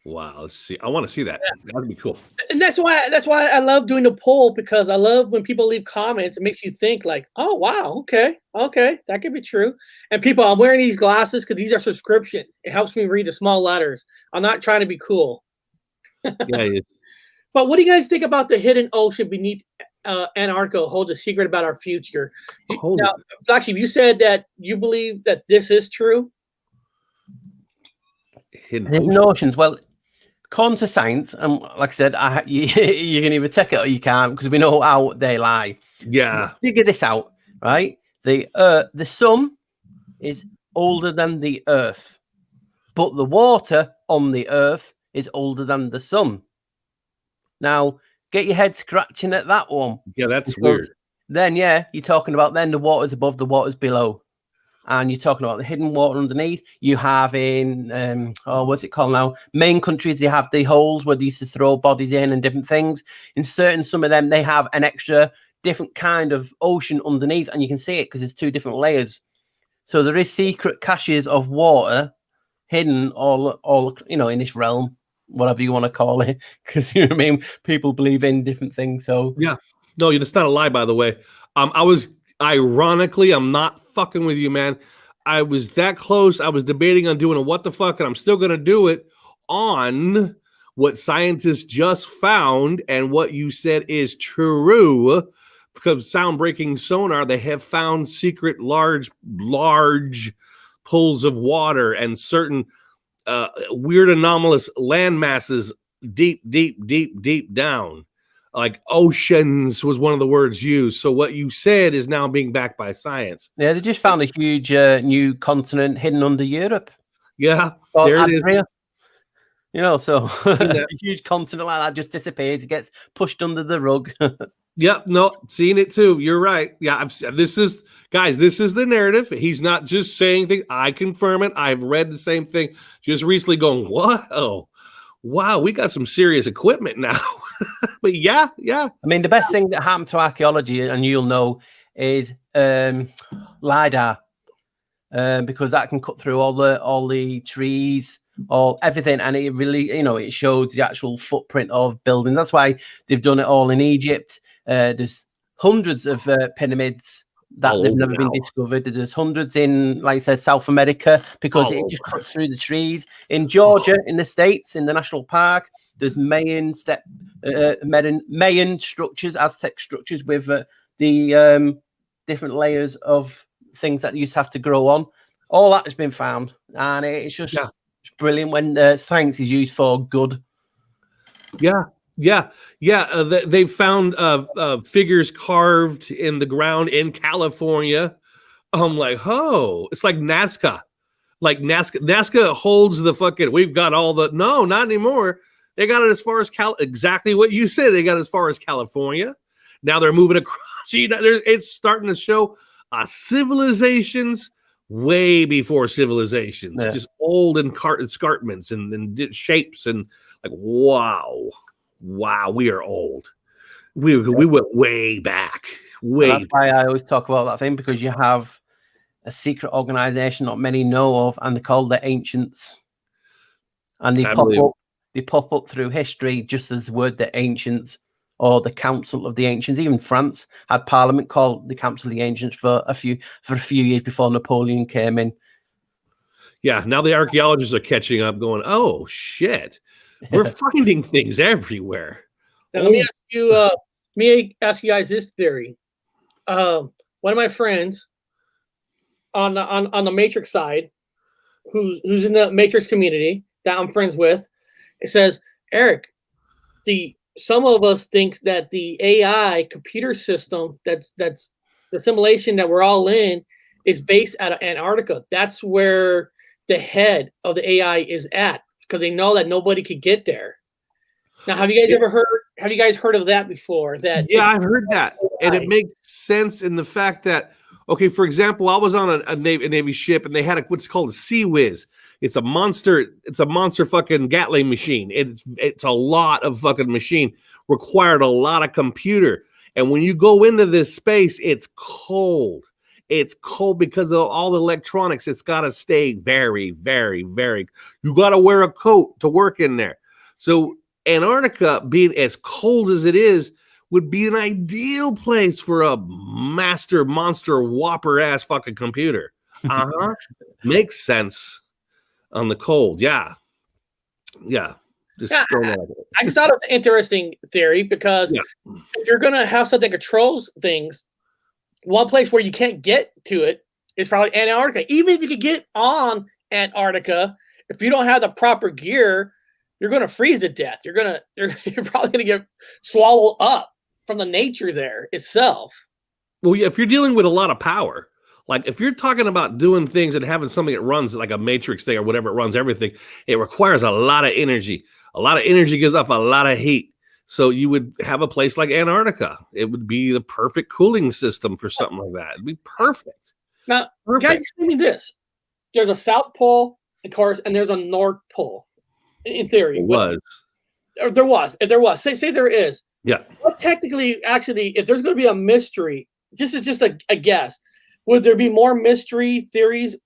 Wow, let's see. I want to see that. That'd be cool. And that's why I love doing the poll, because I love when people leave comments. It makes you think like, oh wow, okay, that could be true. And people, I'm wearing these glasses because these are subscription. It helps me read the small letters. I'm not trying to be cool. Yeah. But what do you guys think about the hidden ocean beneath Antarctica holds a secret about our future? Now, Black Sheep, you said that you believe that this is true. Hidden oceans. Well, according to science, and like I said, you can either take it or you can't, because we know how they lie. Yeah. Figure this out, right? The sun is older than the Earth, but the water on the Earth is older than the sun. Now, get your head scratching at that one. Yeah, that's weird. Then, you're talking about the water's above, the water's below. And you're talking about the hidden water underneath. You have in, what's it called now? Main countries, they have the holes where they used to throw bodies in and different things. In some of them, they have an extra different kind of ocean underneath. And you can see it because there's two different layers. So there is secret caches of water hidden all in this realm, whatever you want to call it. Because, you know what I mean? People believe in different things. So yeah. No, it's not a lie, by the way. Ironically, I'm not fucking with you, man. I was that close. I was debating on doing a what the fuck, and I'm still going to do it on what scientists just found, and what you said is true. Because sound-breaking sonar, they have found secret large pools of water and certain weird anomalous land masses deep down. Like oceans was one of the words used. So what you said is now being backed by science. Yeah, they just found a huge new continent hidden under Europe. Yeah, there it is. So a huge continent like that just disappears. It gets pushed under the rug. Yep, no, seen it too. You're right. Yeah, this is the narrative. He's not just saying things. I confirm it. I've read the same thing just recently going, what? Oh, wow, we got some serious equipment now. But yeah. I mean, the best thing that happened to archaeology, and you'll know, is LiDAR, because that can cut through all the trees, everything, and it really, it shows the actual footprint of buildings. That's why they've done it all in Egypt. There's hundreds of pyramids that they've never been discovered. There's hundreds in, like I said, South America, because it just cuts through the trees. In Georgia, in the States, in the national park, there's Mayan structures, Aztec structures with the different layers of things that you used to have to grow on. All that has been found, and it's just it's brilliant when science is used for good. Yeah. They found figures carved in the ground in California. I'm like, it's like Nazca. Like Nazca holds the fucking. We've got all the. No, not anymore. They got it as far as exactly what you said. They got as far as California. Now they're moving across. It's starting to show civilizations way before civilizations, just old escarpments and shapes, and like wow, we are old. We went way back. Way. That's why I always talk about that thing, because you have a secret organization not many know of, and they're called the Ancients. And they pop up through history just as the word the Ancients or the Council of the Ancients. Even France had parliament called the Council of the Ancients for a few years before Napoleon came in. Yeah, now the archaeologists are catching up, going, "Oh shit, we're finding things everywhere." Now, let me ask you guys this theory. One of my friends on the Matrix side, who's in the Matrix community that I'm friends with, it says, Eric, some of us think that the AI computer system that's the simulation that we're all in is based out of Antarctica. That's where the head of the AI is at, because they know that nobody could get there. Now, have you guys heard of that before? I've heard that, and it makes sense in the fact that, okay, for example, I was on a Navy ship, and they had what's called a Sea Whiz. It's a monster fucking Gatling machine. It's a lot of fucking machine, required a lot of computer. And when you go into this space, it's cold. It's cold because of all the electronics. It's got to stay very, very, very. You got to wear a coat to work in there. So Antarctica, being as cold as it is, would be an ideal place for a master monster whopper ass fucking computer. Makes sense on the cold. Yeah. I just thought it was an interesting theory, because if you're gonna have something that controls things, one place where you can't get to it is probably Antarctica. Even if you could get on Antarctica, if you don't have the proper gear, you're gonna freeze to death. You're probably gonna get swallowed up from the nature there itself. Well, yeah, if you're dealing with a lot of power, like if you're talking about doing things and having something that runs like a matrix thing or whatever, it runs everything, it requires a lot of energy. A lot of energy gives off a lot of heat. So you would have a place like Antarctica. It would be the perfect cooling system for something like that. It'd be perfect. Now, guys, explain me this. There's a South Pole, of course, and there's a North Pole, in theory. There was. Say there is. Yeah. Well, technically, actually, if there's going to be a mystery, this is just a guess, would there be more mystery theories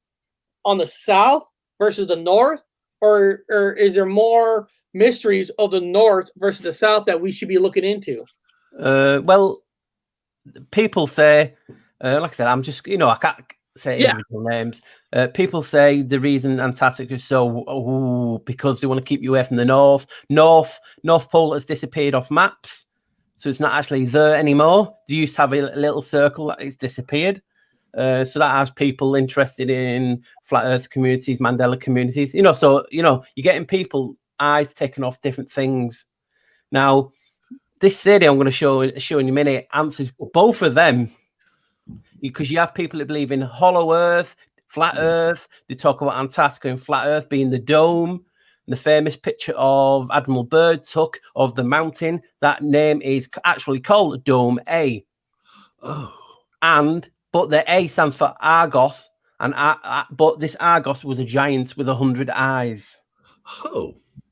on the South versus the North? Or is there more mysteries of the North versus the South that we should be looking into? Well, people say, like I said, I'm just, I can't say individual names. People say the reason Antarctica is so, because they want to keep you away from the North. North Pole has disappeared off maps, so it's not actually there anymore. They used to have a little circle that has disappeared. So that has people interested in flat Earth communities, Mandela communities. So you're getting people eyes taken off different things. Now, this theory I'm going to show in a minute answers both of them, because you have people that believe in hollow Earth, flat Earth. They talk about Antarctica and flat Earth being the dome. And the famous picture of Admiral Byrd took of the mountain, that name is actually called Dome A. But the A stands for Argos, but this Argos was a giant with 100 eyes.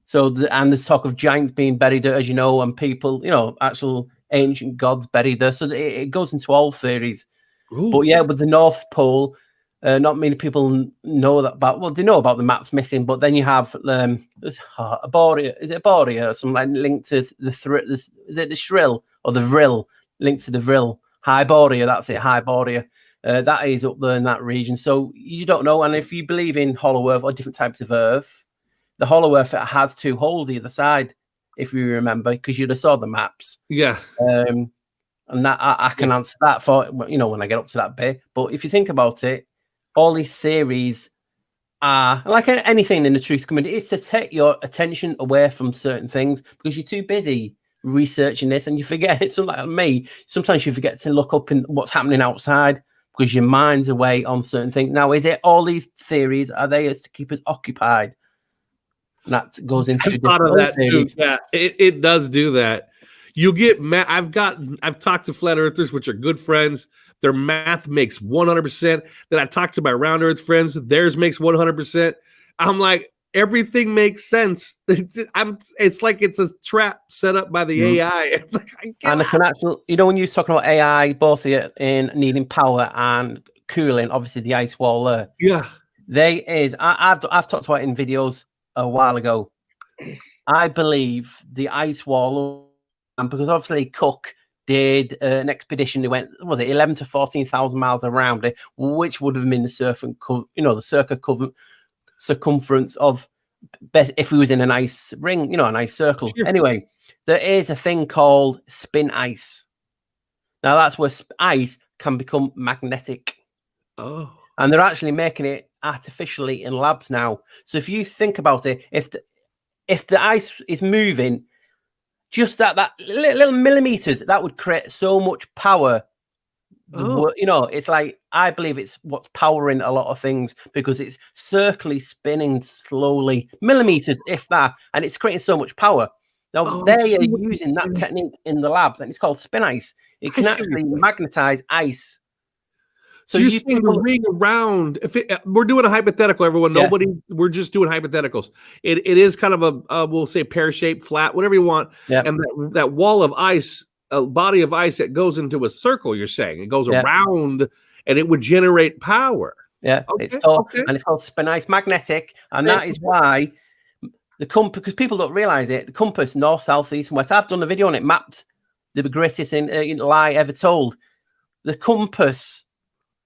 So there's talk of giants being buried there, as you know, and people, actual ancient gods buried there. So it goes into all theories. Ooh. But yeah, with the North Pole, not many people know that about. Well, they know about the maps missing, but then you have a Borea. Is it a Borea or something linked to is it the Shrill or the Vril? Linked to the Vril. High Borea, that's it, High Borea. That is up there in that region. So you don't know. And if you believe in hollow Earth or different types of Earth, the hollow Earth, it has two holes either side, if you remember, because you'd have saw the maps. Yeah. And that I can answer that for, when I get up to that bit. But if you think about it, all these theories are, like anything in the truth community, it's to take your attention away from certain things because you're too busy researching this and you forget. It's like me, sometimes you forget to look up in what's happening outside because your mind's away on certain things. Now, is it all these theories, are they to keep us occupied? And that goes into a lot of that too. Yeah, it does do that. You get I've talked to flat earthers, which are good friends. Their math makes 100%. Then I've talked to my round earth friends. Theirs makes 100%. I'm like, everything makes sense. It's like it's a trap set up by the AI. It's like, and it can actually, you know, when you're talking about AI, both in needing power and cooling, obviously the ice wall there. Yeah. I've talked about it in videos a while ago. I believe the ice wall, and because obviously Cook did an expedition. They went, was it 11 to 14,000 miles around it, which would have been the circumference of if we was in an ice ring, an ice circle. Sure. Anyway, there is a thing called spin ice. Now that's where ice can become magnetic. Oh. And they're actually making it artificially in labs now. So if you think about it, if the ice is moving just that little millimeters, that would create so much power. It's like, I believe it's what's powering a lot of things, because it's circularly spinning slowly, millimeters, if that, and it's creating so much power. Now they are using that technique in the labs, and it's called spin ice. It can actually magnetize ice. So you're saying the ring around, we're doing a hypothetical, everyone. We're just doing hypotheticals. It is kind of a we'll say pear-shaped, flat, whatever you want. Yep. And that wall of ice, a body of ice that goes into a circle, you're saying. It goes around and it would generate power. Yeah. Okay. It's called spin ice magnetic. And that is why the compass, because people don't realize it, the compass, north, south, east, and west. I've done a video on it, mapped the greatest lie ever told. The compass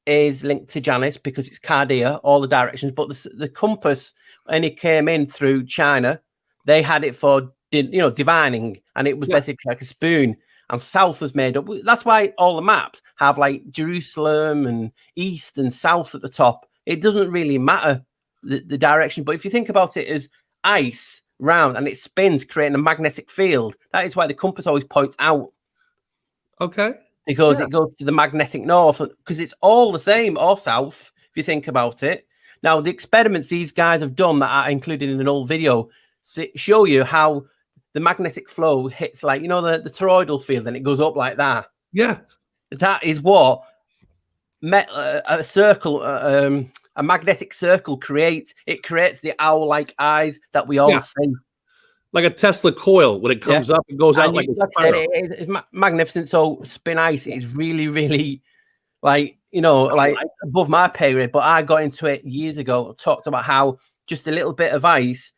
is linked to Janus because it's Cardia, all the directions, but the compass, when it came in through China, they had it for divining, and it was basically like a spoon, and south was made up. That's why all the maps have like Jerusalem and east and south at the top. It doesn't really matter the direction, but if you think about it as ice round and it spins, creating a magnetic field, that is why the compass always points out. Okay. Because it goes to the magnetic north, because it's all the same, or south, if you think about it. Now, the experiments these guys have done that are included in an old video show you how the magnetic flow hits, like, the toroidal field, and it goes up like that. Yeah. That is what a circle, a magnetic circle creates. It creates the owl-like eyes that we all see. Like a Tesla coil, when it comes up, it goes out like I said, it's magnificent. So spin ice is really, really like above my pay grade. But I got into it years ago. Talked about how just a little bit of ice,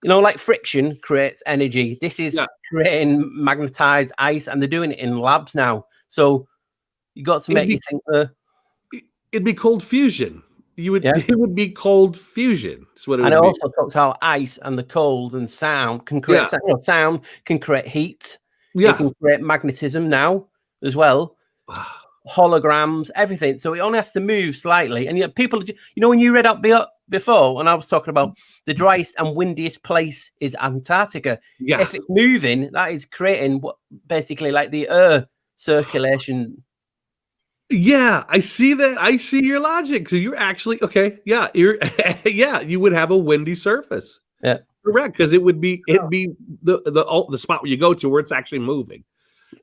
like friction creates energy. This is creating magnetized ice, and they're doing it in labs now. So you got to make you think. It'd be cold fusion. It would be cold fusion. That's what it would be. And it also talks how ice and the cold and sound can create sound can create heat. Yeah. It can create magnetism now as well. Holograms, everything. So it only has to move slightly. And people, when you read up before, when I was talking about the driest and windiest place is Antarctica. Yeah. If it's moving, that is creating what basically like the air circulation. Yeah, I see that. I see your logic. So you're actually you would have a windy surface. Yeah, correct. Because it'd be the spot where you go to where it's actually moving.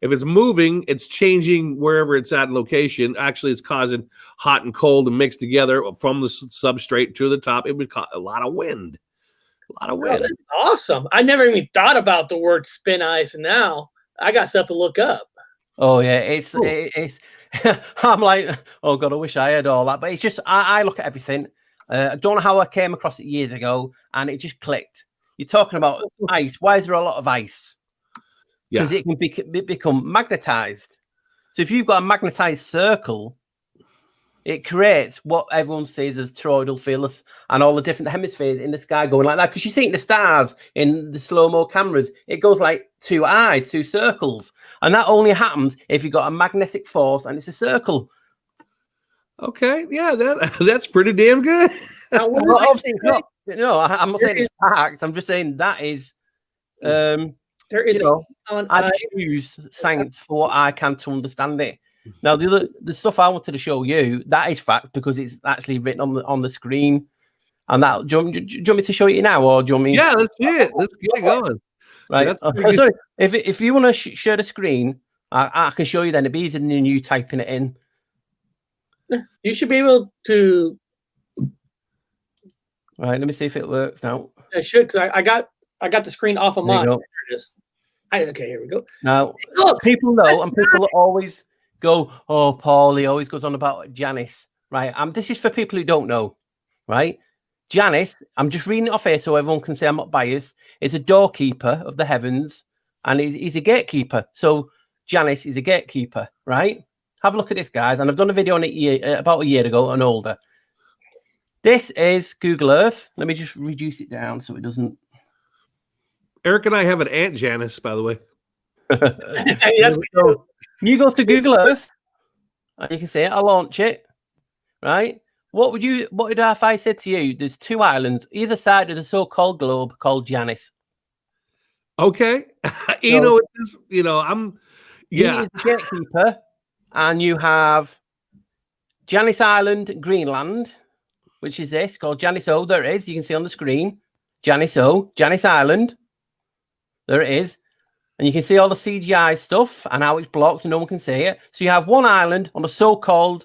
If it's moving, it's changing wherever it's at location. Actually, it's causing hot and cold to mix together from the substrate to the top. It would cause a lot of wind. Oh, that's awesome. I never even thought about the word spin ice, and now I got stuff to look up. Oh yeah, it's I'm like, oh God, I wish I had all that. But it's just, I look at everything. I don't know how I came across it years ago, and it just clicked. You're talking about ice. Why is there a lot of ice? Because it can become magnetized. So if you've got a magnetized circle, it creates what everyone sees as toroidal fields and all the different hemispheres in the sky going like that. Because you see the stars in the slow-mo cameras, it goes like two eyes, two circles. And that only happens if you've got a magnetic force and it's a circle. Okay, yeah, that's pretty damn good. Well, obviously, I'm not saying it's fact. I'm just saying that is, there is, I choose science for what I can to understand it. Now, the stuff I wanted to show you, that is fact because it's actually written on the screen. And that, do you want me to show you now, or do you want me? Yeah, let's see it. Let's get it going. Right. Sorry, if you want to share the screen, I can show you then. It'd be easier than you typing it in. You should be able to Right, let me see if it works now. It should, because I got the screen off of There you mine. go. There it is. Okay, here we go. Now, Look, people know, and people always go, "Oh, Paul, he always goes on about Janice." Right? This is for people who don't know. Right? Janice, I'm just reading it off here so everyone can say I'm not biased. Is a doorkeeper of the heavens, and he's a gatekeeper. So Janice is a gatekeeper. Right? Have a look at this, guys. And I've done a video on it about a year ago and older. This is Google Earth. Let me just reduce it down so it doesn't. Eric and I have an Aunt Janice, by the way. Yes, we do. You go to Google Earth, and you can see it. I'll launch it. Right? What would if I said to you, there's 2 islands either side of the so-called globe called Janice? Okay. I'm He is the gatekeeper, and you have Janice Island, Greenland, which is this called Janice O. There it is. You can see on the screen. Janice O, Janice Island. There it is. And you can see all the CGI stuff and how it's blocked and no one can see it. So you have one island on a so-called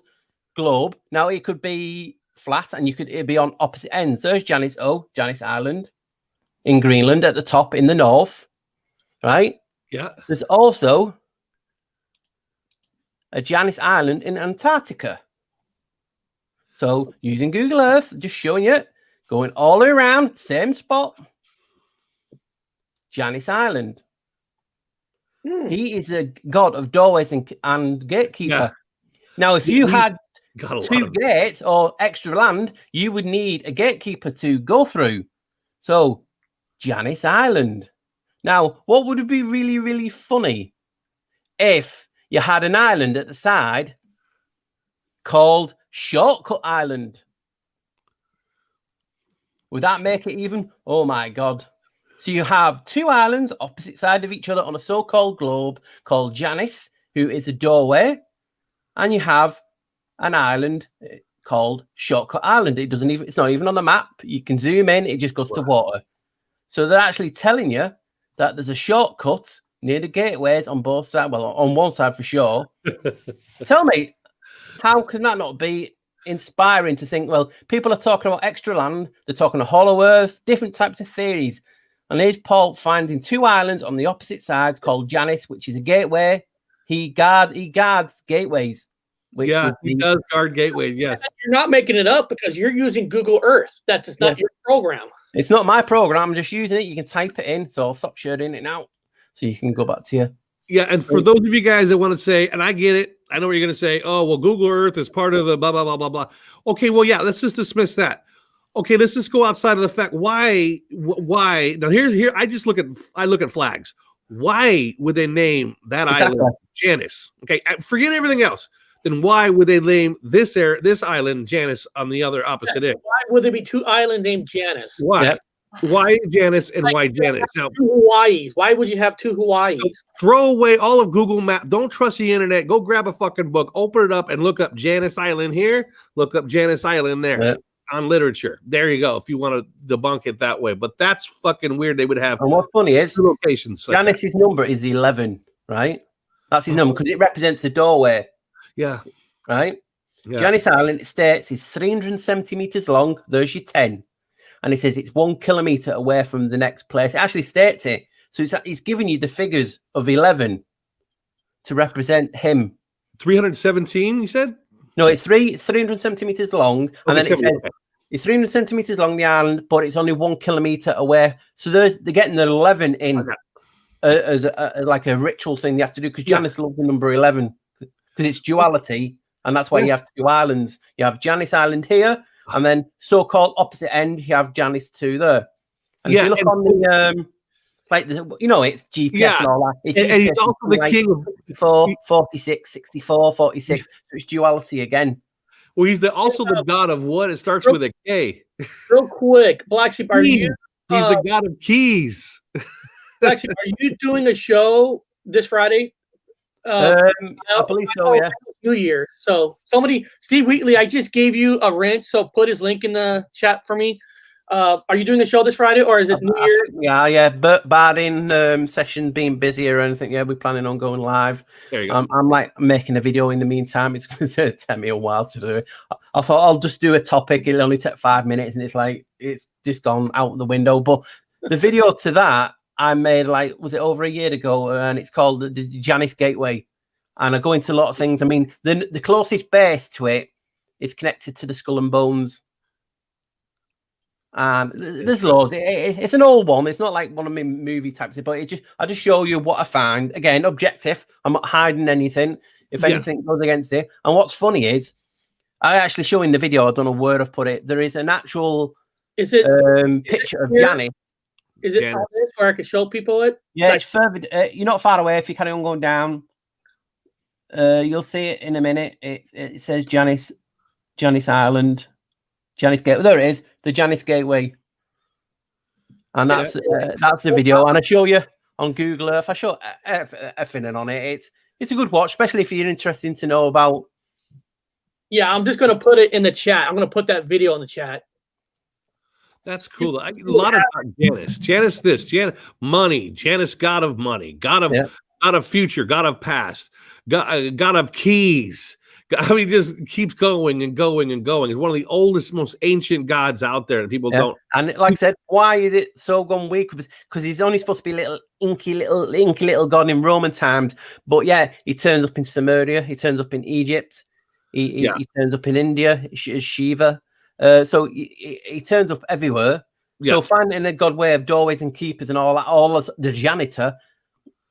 globe. Now it could be flat and it'd be on opposite ends. There's Janice O, Janice Island in Greenland at the top in the north. Right? Yeah. There's also a Janice Island in Antarctica. So using Google Earth, just showing you, going all the way around, same spot. Janice Island. He is a god of doorways and gatekeeper. Yeah. Now, if you had got 2 gates or extra land, you would need a gatekeeper to go through. So, Janice Island. Now, what would be really, really funny if you had an island at the side called Shortcut Island? Would that make it even? Oh, my God. So you have 2 islands opposite side of each other on a so-called globe called Janice, who is a doorway, and you have an island called Shortcut Island. It's not even on the map. You can zoom in, it just goes to water. So they're actually telling you that there's a shortcut near the gateways on both sides. Well, on one side for sure. Tell me, how can that not be inspiring to think, well, people are talking about extra land, they're talking of hollow earth, different types of theories. And here's Paul finding 2 islands on the opposite sides called Janice, which is a gateway. He guards gateways. He does guard gateways, yes. You're not making it up because you're using Google Earth. That's not your program. It's not my program. I'm just using it. You can type it in. So I'll stop sharing it now so you can go back to you. Yeah, and for those of you guys that want to say, and I get it, I know what you're going to say, oh, well, Google Earth is part of the blah, blah, blah, blah, blah. Okay, well, yeah, let's just dismiss that. Okay, let's just go outside of the fact. Why? Now, here. I look at flags. Why would they name that island Janice? Okay, forget everything else. Then why would they name this island Janice on the other opposite end? Why would there be 2 islands named Janice? Why? Yep. Why Janice and why Janice? Now, 2 Hawaiis. Why would you have 2 Hawaiis? So throw away all of Google Maps. Don't trust the internet. Go grab a fucking book, open it up, and look up Janice Island here. Look up Janice Island there. Yep. On literature. There you go. If you want to debunk it that way. But that's fucking weird. They would have. And what's funny is locations. Janice's number is 11, right? That's his number because it represents a doorway. Yeah. Right? Yeah. Janice Island, it states, is 370 meters long. There's your 10. And it says it's 1 kilometer away from the next place. It actually states it. So it's giving you the figures of 11 to represent him. 317, you said? No, it's 370 meters long. And then it says it's 300 centimeters long, the island, but it's only 1 kilometer away. So they're getting the 11 in as like a ritual thing they have to do because Janice loves the number 11 because it's duality. And that's why you have 2 islands. You have Janice Island here, and then so-called opposite end, you have Janice 2 there. And if you look on the, it's GPS and all that. And he's also the king of 54, 46, 64, 46. So it's duality again. Well, he's also the god of what? It starts with a K. Real quick, Black Sheep, are you? He's the god of keys. Black Sheep, are you doing a show this Friday? I believe so, yeah. New Year. So Steve Wheatley, I just gave you a wrench, so put his link in the chat for me. Are you doing a show this Friday or is it New Year? Yeah. Barring session being busy or anything, we're planning on going live. There you go. I'm like making a video in the meantime. It's going to take me a while to do it. I thought I'll just do a topic. It'll only take 5 minutes, and it's just gone out the window. But the video to that I made, was it over a year ago? And it's called the Janus Gateway. And I go into a lot of things. I mean, the closest base to it is connected to the Skull and Bones. And there's loads. It's an old one. It's not like one of my movie types, but I just show you what I find. Again, objective. I'm not hiding anything. If anything goes against it. And what's funny is, I actually show in the video. I don't know where I've put it. There is an actual picture of Janus. Is it on this where I can show people it? Yeah, it's further. You're not far away. If you carry on going down, you'll see it in a minute. It says Janus Island, Janus Gateway. There it is, the Janus Gateway, and that's the video. And I show you on Google Earth. I show everything on it. It's a good watch, especially if you're interested to know about. Yeah, I'm just gonna put it in the chat. I'm gonna put that video in the chat. That's cool. A lot of Janus this, Janus money, Janus god of money, god of future, god of past, god of keys. I mean, just keeps going and going and going. It's one of the oldest, most ancient gods out there that people don't. And like I said, why is it so gone weak? Because he's only supposed to be little inky little god in Roman times. But yeah, he turns up in Sumeria. He turns up in Egypt. He turns up in India. Shiva. So he turns up everywhere. Yeah. So finding a god way of doorways and keepers and all that, all as the janitor.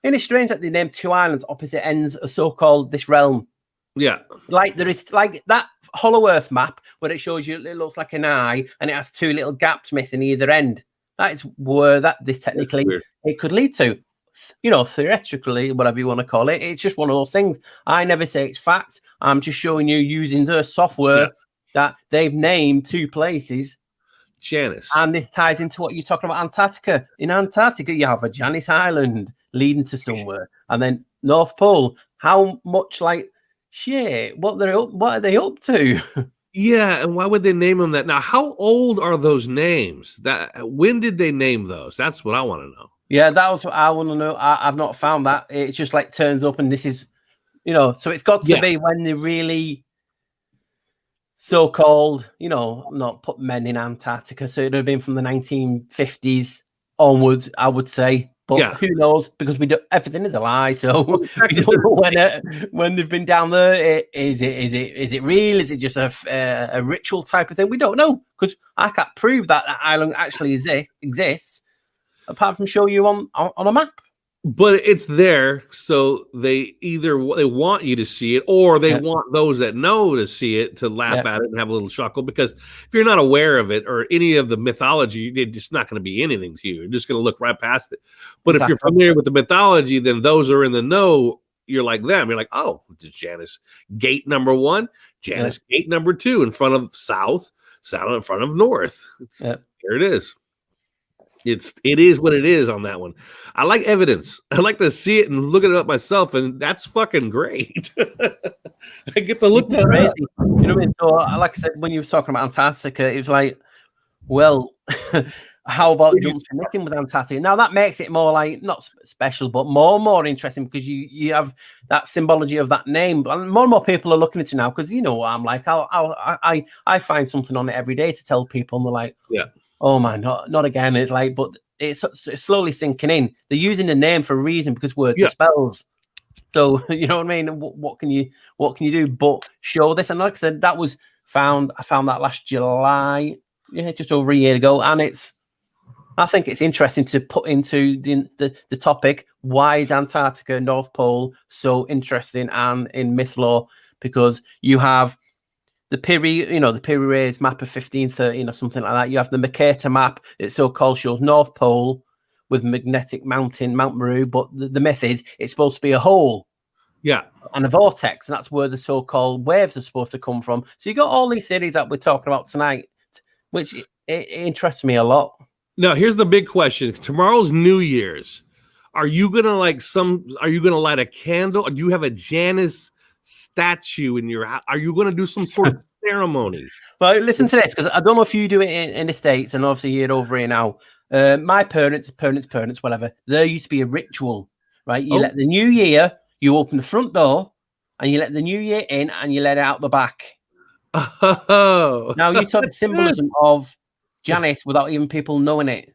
And it's strange that they named two islands opposite ends of so-called this realm. Yeah. Like there is like that Hollow Earth map where it shows you it looks like an eye and it has two little gaps missing either end. That is where this technically it could lead to. You know, theoretically, whatever you want to call it. It's just one of those things. I never say it's fact. I'm just showing you using their software that they've named two places. Janus. And this ties into what you're talking about, Antarctica. In Antarctica, you have a Janus Island leading to somewhere. And then North Pole. How much shit, what are they up to? Yeah, and why would they name them that? Now, how old are those names? When did they name those? That's what I want to know. Yeah, that was what I want to know. I've not found that. It's just turns up and this is, so it's got to be when they really so-called, not put men in Antarctica. So it would have been from the 1950s onwards, I would say. But who knows? Because everything is a lie. So we don't know when they've been down there. Is it real? Is it just a ritual type of thing? We don't know because I can't prove that island actually exists. Apart from show you on a map. But it's there, so they want you to see it, or they want those that know to see it to laugh at it and have a little chuckle. Because if you're not aware of it or any of the mythology, it's just not going to be anything to you. You're just going to look right past it. But if you're familiar with the mythology, then those are in the know. You're like them. You're like, oh, it's Janus Gate number 1, Janus Gate number 2 in front of South in front of North. Here it is. It is what it is on that one. I like evidence. I like to see it and look it up myself, and that's fucking great. I get to look that up. You know what I mean? So, like I said, when you were talking about Antarctica, it was like, well, how about jumping with Antarctica? Now that makes it more not special, but more interesting because you have that symbology of that name, and more people are looking into it now because you know what I'm like. I find something on it every day to tell people, and they're like, oh man, not again. It's but it's slowly sinking in. They're using the name for a reason because words are spells. So you know what I mean. What can you do but show this? And like I said, I found that last July, just over a year ago, and I think it's interesting to put into the topic. Why is Antarctica, North Pole so interesting and in myth lore? Because you have the Piri map of 1513 or something like that. You have the Mercator map. It's so-called shows North Pole with magnetic mountain, Mount Meru. But the myth is it's supposed to be a hole. Yeah. And a vortex. And that's where the so-called waves are supposed to come from. So you got all these series that we're talking about tonight, which it interests me a lot. Now, here's the big question. Tomorrow's New Year's. Are you going to light a candle? Or do you have a Janus statue in your house? Are you going to do some sort of ceremony? Well, listen to this, because I don't know if you do it in the States, and obviously you're over here now. My parents, whatever, there used to be a ritual, right? You let the new year, you open the front door, and you let the new year in, and you let it out the back. Oh. Now you talk the symbolism of Janus without even people knowing it.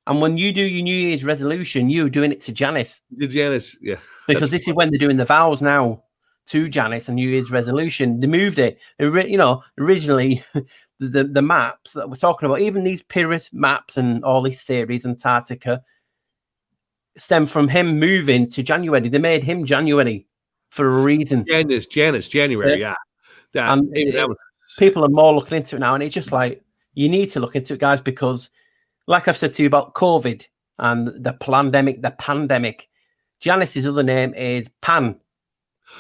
And when you do your New Year's resolution, you're doing it to Janus. Janice, yeah. Because this is when they're doing the vows now to Janus and New Year's resolution. They moved it. Originally, the maps that we're talking about, even these Pyrrhus maps and all these theories, Antarctica, stem from him moving to January. They made him January for a reason. January, yeah. People are more looking into it now, and it's just like, you need to look into it, guys, because like I've said to you about COVID and the pandemic, Janus's other name is Pan,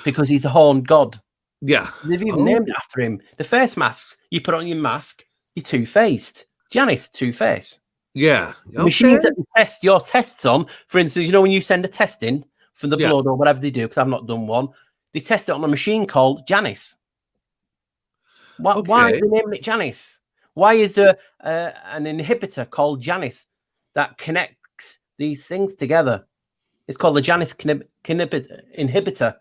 because he's the horned god. Yeah. They've even named it after him. The face masks, you put on your mask, you're two-faced. Janus, two-faced. Yeah. Okay. Machines that test your tests on, for instance, when you send a test in for the blood or whatever they do, because I've not done one, they test it on a machine called Janus. Why are they naming it Janus? Why is there an inhibitor called Janus that connects these things together? It's called the Janus inhibitor.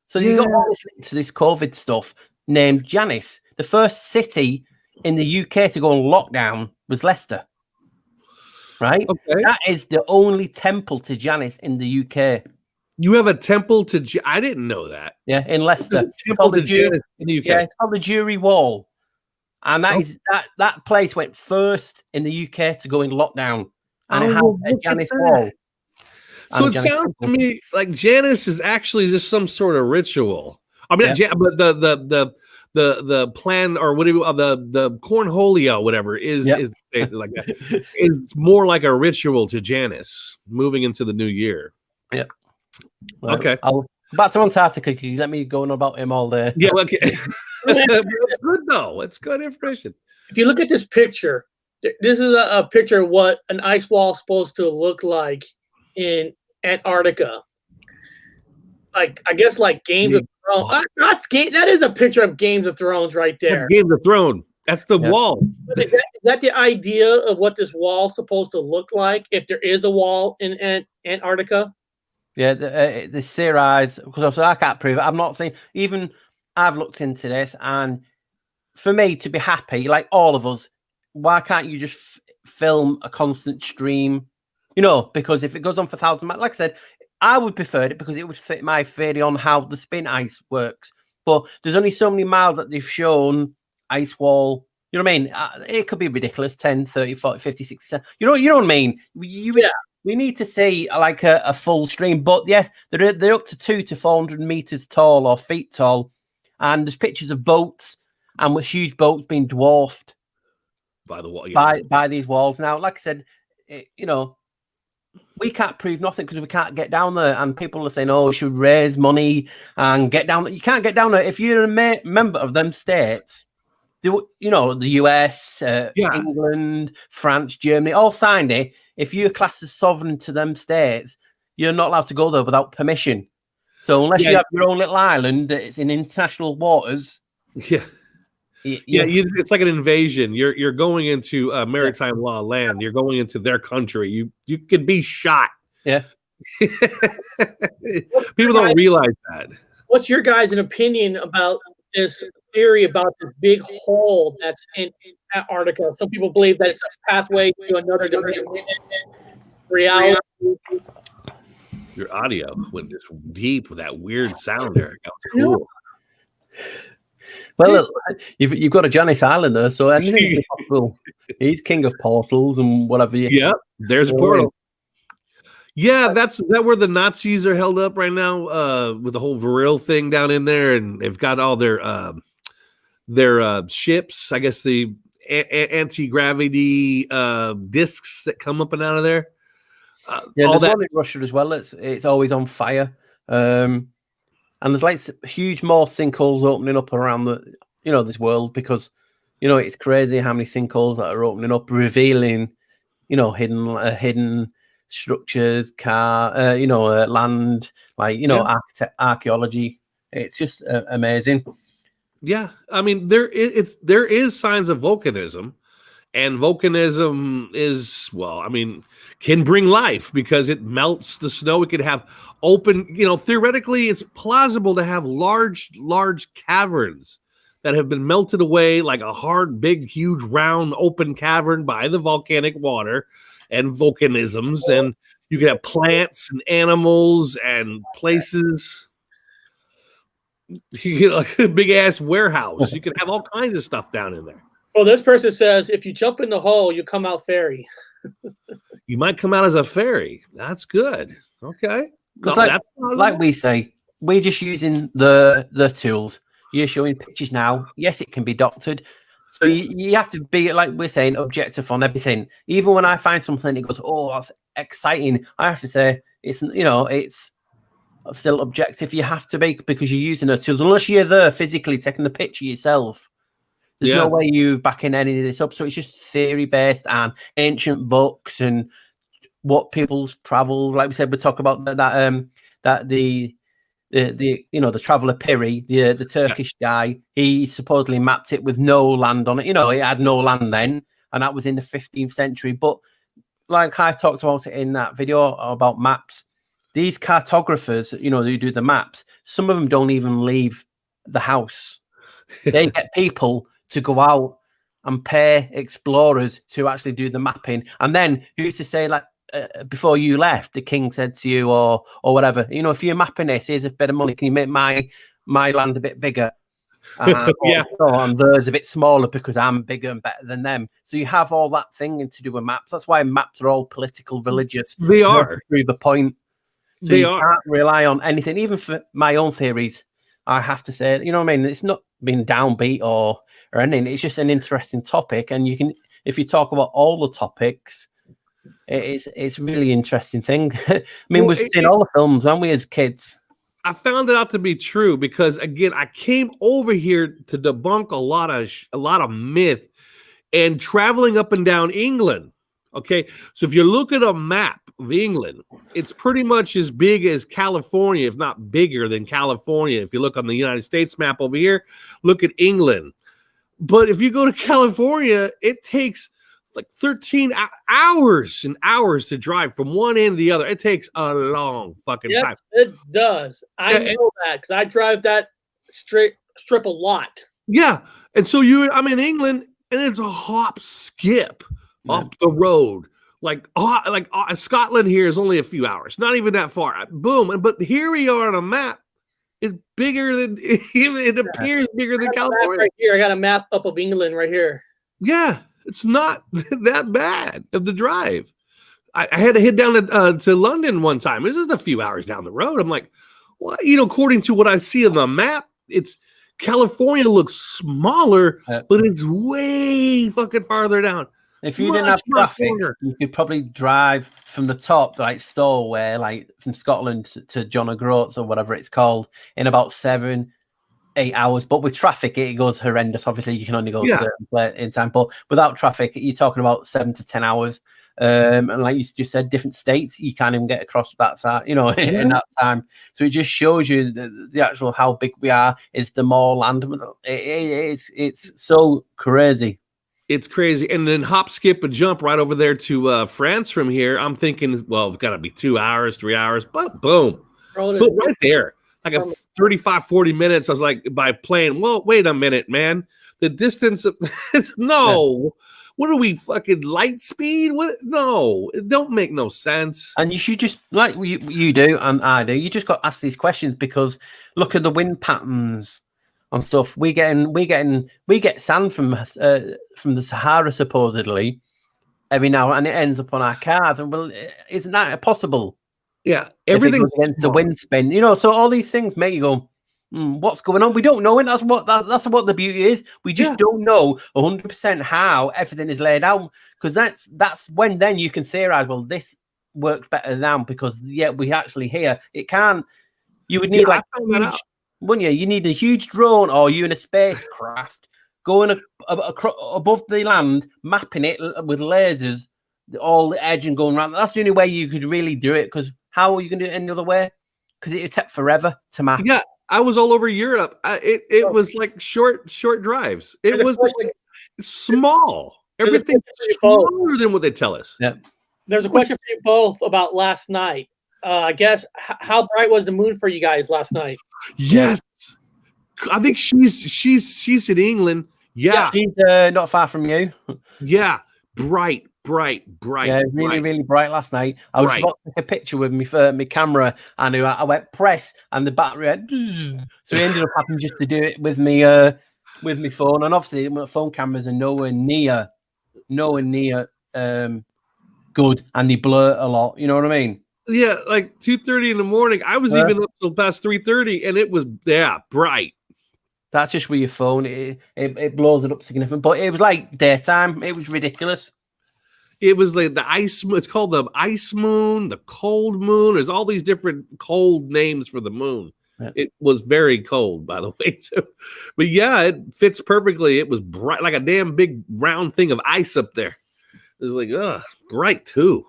So you got all this link to this COVID stuff named Janus. The first city in the UK to go on lockdown was Leicester. Right? Okay. That is the only temple to Janus in the UK. You have a temple to I didn't know that. Yeah, in Leicester. Temple to Janus in the UK. Yeah, it's called the Jury Wall. And that place went first in the UK to go in lockdown. And it had a Janus wall. So it sounds to me like Janus is actually just some sort of ritual. I mean, but the plan or whatever the cornholio, whatever is like that. It's more like a ritual to Janus moving into the new year. Yeah. Well, okay. Back to Antarctica. Can you let me go on about him all day? Yeah. Okay. It's good though. It's good information. If you look at this picture, this is a picture of what an ice wall is supposed to look like in Antarctica. Like, I guess like Games of Thrones. That is a picture of Games of Thrones right there. Games of Thrones. That's the wall. Is that the idea of what this wall is supposed to look like if there is a wall in Antarctica? Yeah, the series, because I can't prove it. I'm not saying, even I've looked into this, and for me to be happy, like all of us, why can't you just film a constant stream? Because if it goes on for thousands, like I said, I would prefer it because it would fit my theory on how the spin ice works. But there's only so many miles that they've shown ice wall. You know what I mean? It could be ridiculous, 10, 30, 40, 50, 60, 70. You know what I mean? We need to see like a full stream. But yeah, they're up to 200 to 400 meters tall or feet tall. And there's pictures of boats and with huge boats being dwarfed by the wall, by these walls. Now, like I said, we can't prove nothing because we can't get down there. And people are saying, "Oh, we should raise money and get down." You can't get down there if you're a member of them states. The US, England, France, Germany, all signed it. If you're classed as sovereign to them states, you're not allowed to go there without permission. So unless you have your own little island that is in international waters, it's like an invasion. You're going into maritime law land. You're going into their country. You could be shot. Yeah. People don't realize that. What's your guys' opinion about this theory about this big hole that's in Antarctica? Some people believe that it's a pathway to another dimension, reality. Your audio went just deep with that weird sound there. That was cool. Well, you've got a Janus Island there, so anything is possible. He's king of portals and whatever. There's a portal. Yeah, is that where the Nazis are held up right now with the whole Vril thing down in there, and they've got all their ships. I guess the anti-gravity discs that come up and out of there. There's one in Russia as well. It's always on fire. And there's like huge more sinkholes opening up around this world because, it's crazy how many sinkholes that are opening up, revealing, hidden structures, land, archaeology. It's just amazing. Yeah. I mean, there is signs of volcanism, and volcanism can bring life because it melts the snow. It could have open, theoretically it's plausible to have large caverns that have been melted away like a hard, big, huge, round, open cavern by the volcanic water and volcanisms. And you can have plants and animals and places. You get like a big ass warehouse. You can have all kinds of stuff down in there. Well, this person says if you jump in the hole, you come out fairy. You might come out as a fairy. That's good. Okay. No, like we say, we're just using the tools. You're showing pictures now. Yes, it can be doctored. So you have to be, like we're saying, objective on everything. Even when I find something that goes, oh, that's exciting, I have to say it's still objective. You have to be, because you're using the tools. Unless you're there physically taking the picture yourself, there's no way you backing any of this up. So it's just theory based and ancient books and what people's travel. Like we said, we talk about the traveler Piri, the Turkish guy. He supposedly mapped it with no land on it. It had no land then, and that was in the 15th century. But like I talked about it in that video about maps, these cartographers, who do the maps, some of them don't even leave the house. They get people to go out and pay explorers to actually do the mapping. And then who used to say, like, before you left, the king said to you or whatever, if you're mapping this, here's a bit of money. Can you make my land a bit bigger? And theirs a bit smaller because I'm bigger and better than them. So you have all that thing to do with maps. That's why maps are all political, religious. They are. Through the point. So you can't rely on anything. Even for my own theories, I have to say, it's not being downbeat or anything. It's just an interesting topic. And you can, if you talk about all the topics, it's a really interesting thing. We've seen all the films, haven't we, as kids? I found it out to be true because, again, I came over here to debunk a lot of myth and traveling up and down England. Okay, so if you look at a map of England, it's pretty much as big as California, if not bigger than California. If you look on the United States map over here, look at England. But if you go to California, it takes like 13 hours and hours to drive from one end to the other. It takes a long fucking time. It does. I know that because I drive that strip a lot. Yeah. And so I'm in England and it's a hop skip up the road. Like Scotland here is only a few hours, not even that far. Boom. But here we are on a map. It's bigger than it appears bigger than California. Right here, I got a map up of England right here. Yeah, it's not that bad of the drive. I had to head down to London one time. This is a few hours down the road. I'm like, well, according to what I see on the map, it's California looks smaller, but it's way fucking farther down. If you didn't have traffic, you could probably drive from the top, like Stowaway, like from Scotland to John O'Groats or whatever it's called, in about 7-8 hours. But with traffic, it goes horrendous. Obviously, you can only go a certain in time. But without traffic, you're talking about 7 to 10 hours. And like you just said, different states, you can't even get across that side, in that time. So it just shows you the actual how big we are. Is the more land? It's so crazy. It's crazy. And then hop, skip, and jump right over there to France from here. I'm thinking, well, it's got to be 2 hours, 3 hours, but boom. But right there, like a 35, 40 minutes. I was like, by plane, well, wait a minute, man. The distance of, what are we, fucking light speed? What? No, it don't make no sense. And you should just, like you do and I do, you just got to ask these questions because look at the wind patterns and stuff. We get sand from the Sahara supposedly every now, and it ends up on our cars. And well, isn't that possible? Yeah, everything's against the wind spin. So all these things make you go, what's going on? We don't know, and that's what the beauty is. We just don't know 100% how everything is laid out, because that's when then you can theorize. Well, this works better now because we actually hear it can't. You would need wouldn't you? You need a huge drone, or you in a spacecraft going above the land, mapping it with lasers, all the edge and going around. That's the only way you could really do it. Because how are you going to do it any other way? Because it would take forever to map. Yeah, I was all over Europe. It was like short drives. It was like small. Everything's smaller than what they tell us. Yeah. There's a question for you both about last night. I guess how bright was the moon for you guys last night? Yes. I think she's in England. Yeah. She's not far from you. Yeah. Bright. Yeah, really bright last night. I was about to take a picture with my camera, and I went press, and the battery went. So he ended up having just to do it with me phone, and obviously my phone cameras are nowhere near good, and they blur a lot. You know what I mean? Yeah, like 2:30 in the morning. I was even up till past 3:30, and it was bright. That's just with your phone. It blows it up significantly, but it was like daytime. It was ridiculous. It was like the ice. It's called the ice moon, the cold moon. There's all these different cold names for the moon. Yeah. It was very cold, by the way, too. But yeah, it fits perfectly. It was bright, like a damn big round thing of ice up there. It was like, bright too.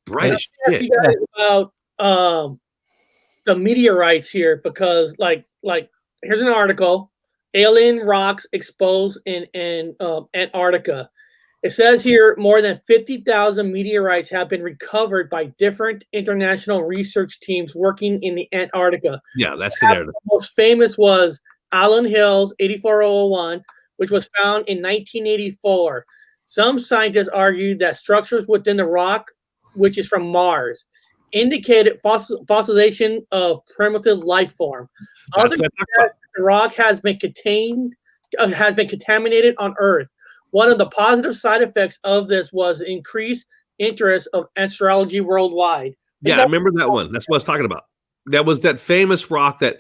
Bright as shit. You guys about the meteorites here, because like here's an article: alien rocks exposed in Antarctica. It says here more than 50,000 meteorites have been recovered by different international research teams working in the Antarctica. Yeah, that's the narrative. The most famous was Allen Hills 84001, which was found in 1984. Some scientists argued that structures within the rock, which is from Mars, indicated fossilization of primitive life form. Others said the rock has been contaminated on Earth. One of the positive side effects of this was increased interest of astrology worldwide. Yeah, I remember that one. That's what I was talking about. That was that famous rock that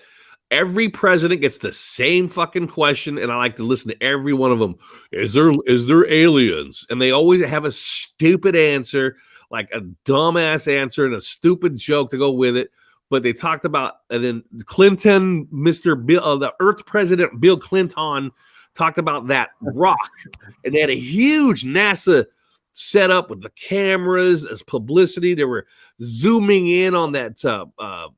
every president gets the same fucking question, and I like to listen to every one of them. Is there aliens? And they always have a stupid answer, like a dumbass answer and a stupid joke to go with it. But they talked about, and then Clinton, the Earth President Bill Clinton, talked about that rock, and they had a huge NASA setup with the cameras as publicity. They were zooming in on that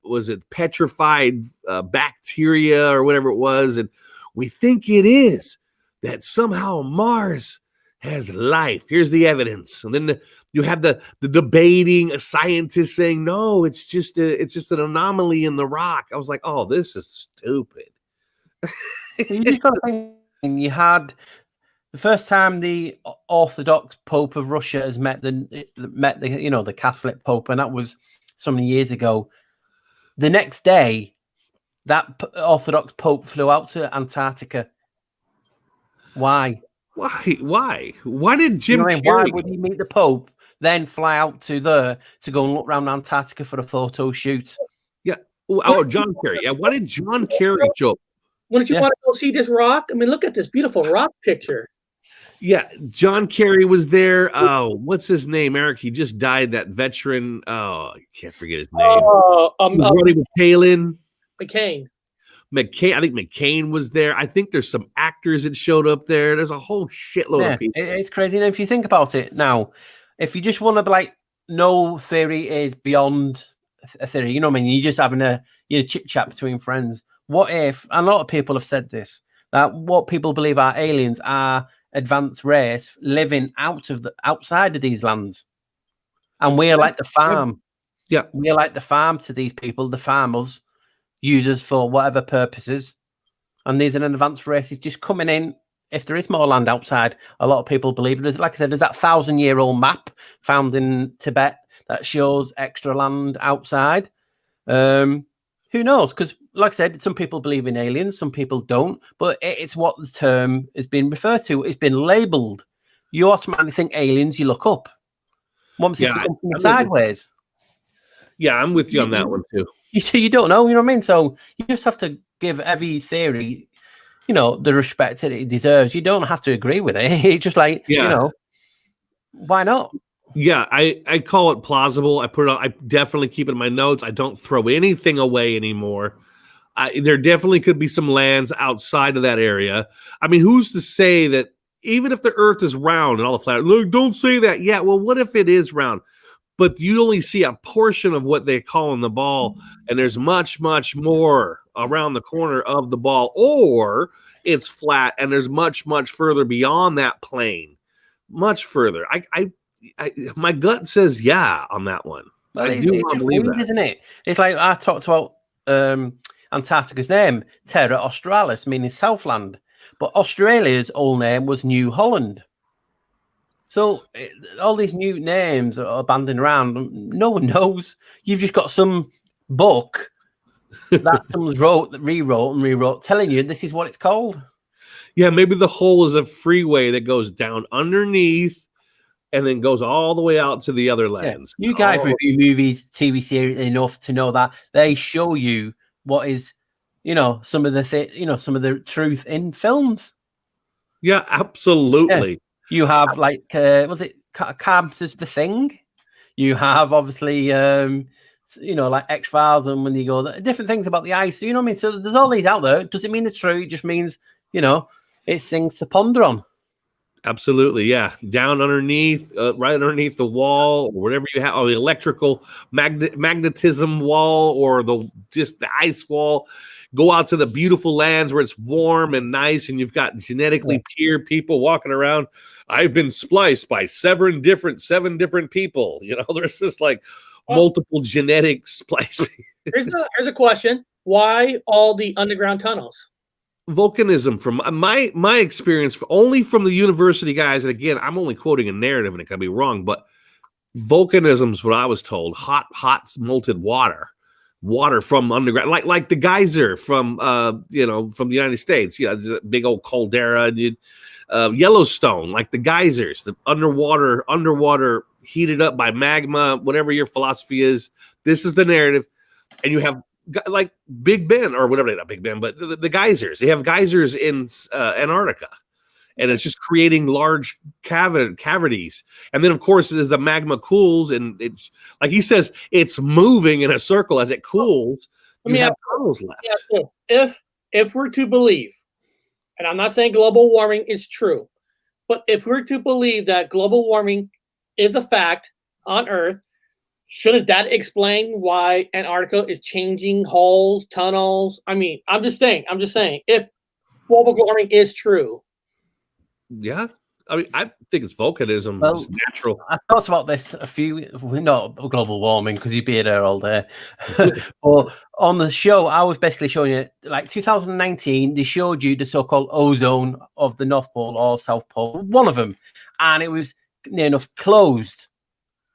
was it petrified bacteria or whatever it was, and we think it is that somehow Mars has life. Here's the evidence, and then you have the debating scientists saying no, it's just an anomaly in the rock. I was like, oh, this is stupid. You just got to think. You had the first time the Orthodox Pope of Russia has met the Catholic Pope, and that was so many years ago. The next day, that Orthodox Pope flew out to Antarctica. Why? Why did Jim Carrey? Why would he meet the Pope, then fly out to there to go and look around Antarctica for a photo shoot? Yeah. Oh, John Kerry. Yeah. Why did John Kerry show? Wouldn't you want to go see this rock? I mean, look at this beautiful rock picture. Yeah, John Kerry was there. Oh, what's his name, Eric? He just died, that veteran. Oh, I can't forget his name. Running with Palin. McCain. I think McCain was there. I think there's some actors that showed up there. There's a whole shitload of people. It's crazy. And if you think about it now, if you just want to be like, no theory is beyond a theory, you know what I mean? You're just having a chit chat between friends. What if, and a lot of people have said this, that what people believe are aliens are advanced race living outside of these lands, and we're like the farm. Yeah, we're like the farm to these people. The farmers use us for whatever purposes, and these are an advanced races just coming in. If there is more land outside, a lot of people believe there's, like I said, there's that 1,000-year-old map found in Tibet that shows extra land outside. Who knows? Because, like I said, some people believe in aliens, some people don't. But it's what the term has been referred to. It's been labelled. You automatically think aliens, you look up. Once it's sideways. Yeah, I'm with you on that one too. You don't know, you know what I mean? So you just have to give every theory, the respect that it deserves. You don't have to agree with it. It's just like, why not? Yeah, I call it plausible. I put it on, I definitely keep it in my notes. I don't throw anything away anymore. There definitely could be some lands outside of that area. I mean, who's to say that even if the Earth is round and all the flat, look, don't say that. Yeah, well, what if it is round? But you only see a portion of what they call in the ball, and there's much, much more around the corner of the ball, or it's flat and there's much, much further beyond that plane, much further. My gut says yeah on that one. Well, it's just weird, isn't it? It's like I talked about. Antarctica's name, Terra Australis, meaning Southland. But Australia's old name was New Holland. So all these new names are abandoned around. No one knows. You've just got some book that someone's rewrote, telling you this is what it's called. Yeah, maybe the hole is a freeway that goes down underneath and then goes all the way out to the other lands. Yeah. You guys review movies, TV series enough to know that they show you what is, some of the some of the truth in films. Yeah, absolutely. Yeah. You have was it Carpenter's The Thing? You have obviously like X-Files, and when you go different things about the ice. You know what I mean? So there's all these out there. It doesn't mean they're true. It just means it's things to ponder on. Absolutely, yeah. Down underneath, right underneath the wall, or whatever you have, or the electrical magnetism wall, or just the ice wall. Go out to the beautiful lands where it's warm and nice, and you've got genetically pure people walking around. I've been spliced by seven different people. There's just like multiple genetic splicing. Here's a question: why all the underground tunnels? Volcanism, from my experience, only from the university guys, and again, I'm only quoting a narrative, and it could be wrong, but volcanism is what I was told. Hot molten water from underground, like the geyser from from the United States. Yeah, it's a big old caldera. Yellowstone, like the geysers, the underwater heated up by magma. Whatever your philosophy is, this is the narrative, and you have like Big Ben or whatever, not Big Ben, but the geysers. They have geysers in Antarctica, and it's just creating large cavities. And then, of course, as the magma cools, and it's like he says, it's moving in a circle as it cools. You have tunnels left. If we're to believe, and I'm not saying global warming is true, but if we're to believe that global warming is a fact on Earth, shouldn't that explain why Antarctica is changing holes, tunnels? I mean, I'm just saying, if global warming is true. Yeah. I mean, I think it's volcanism. Well, it's natural. I thought about this not global warming, because you'd be there all day. But on the show, I was basically showing you, like 2019, they showed you the so-called ozone of the North Pole or South Pole, one of them, and it was near enough closed.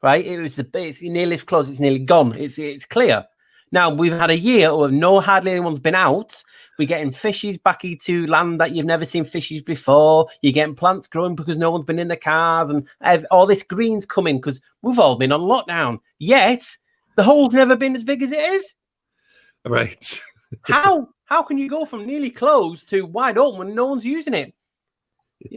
Right, it's nearly closed. It's nearly gone. It's clear. Now we've had a year where hardly anyone's been out. We're getting fishes back into land that you've never seen fishes before. You're getting plants growing because no one's been in the cars, and all this green's coming because we've all been on lockdown. Yet the hole's never been as big as it is. Right. How can you go from nearly closed to wide open when no one's using it?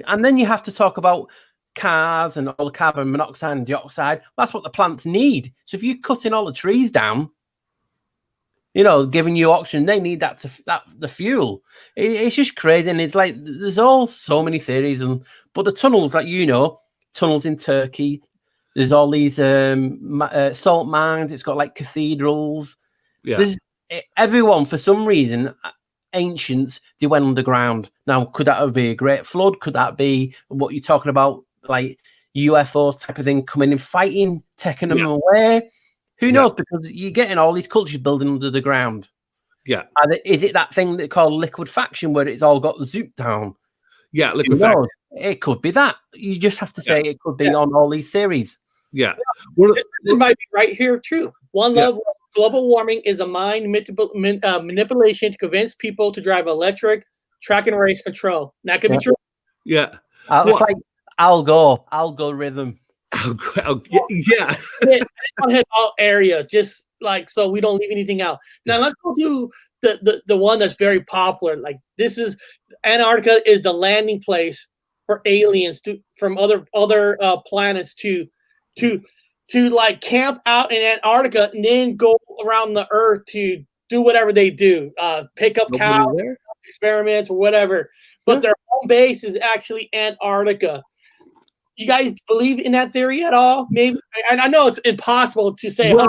And then you have to talk about cars and all the carbon monoxide and dioxide. That's what the plants need. So if you're cutting all the trees down, giving you oxygen, they need the fuel. It's just crazy, and it's like there's so many theories. But the tunnels, tunnels in Turkey. There's all these salt mines. It's got like cathedrals. Yeah. There's everyone, for some reason, ancients, they went underground. Now, could that be a great flood? Could that be what you're talking about? Like UFOs type of thing coming and fighting, taking them away. Who knows? Because you're getting all these cultures building under the ground. Yeah. Is it that thing they call liquefaction where it's all got zooped down? Yeah, liquefaction. It could be that. You just have to say it could be on all these theories. Yeah. It might be right here too. One love. Global warming is a mind manipulation to convince people to drive electric, track and race control. That could be true. Yeah. It's like algorithm. Yeah. I want to hit all areas, just like so we don't leave anything out. Now let's go to the one that's very popular. Like this is Antarctica is the landing place for aliens from other planets to like camp out in Antarctica and then go around the Earth to do whatever they do, pick up cows, experiments or whatever. But their home base is actually Antarctica. You guys believe in that theory at all? Maybe, and I know it's impossible to say 100%,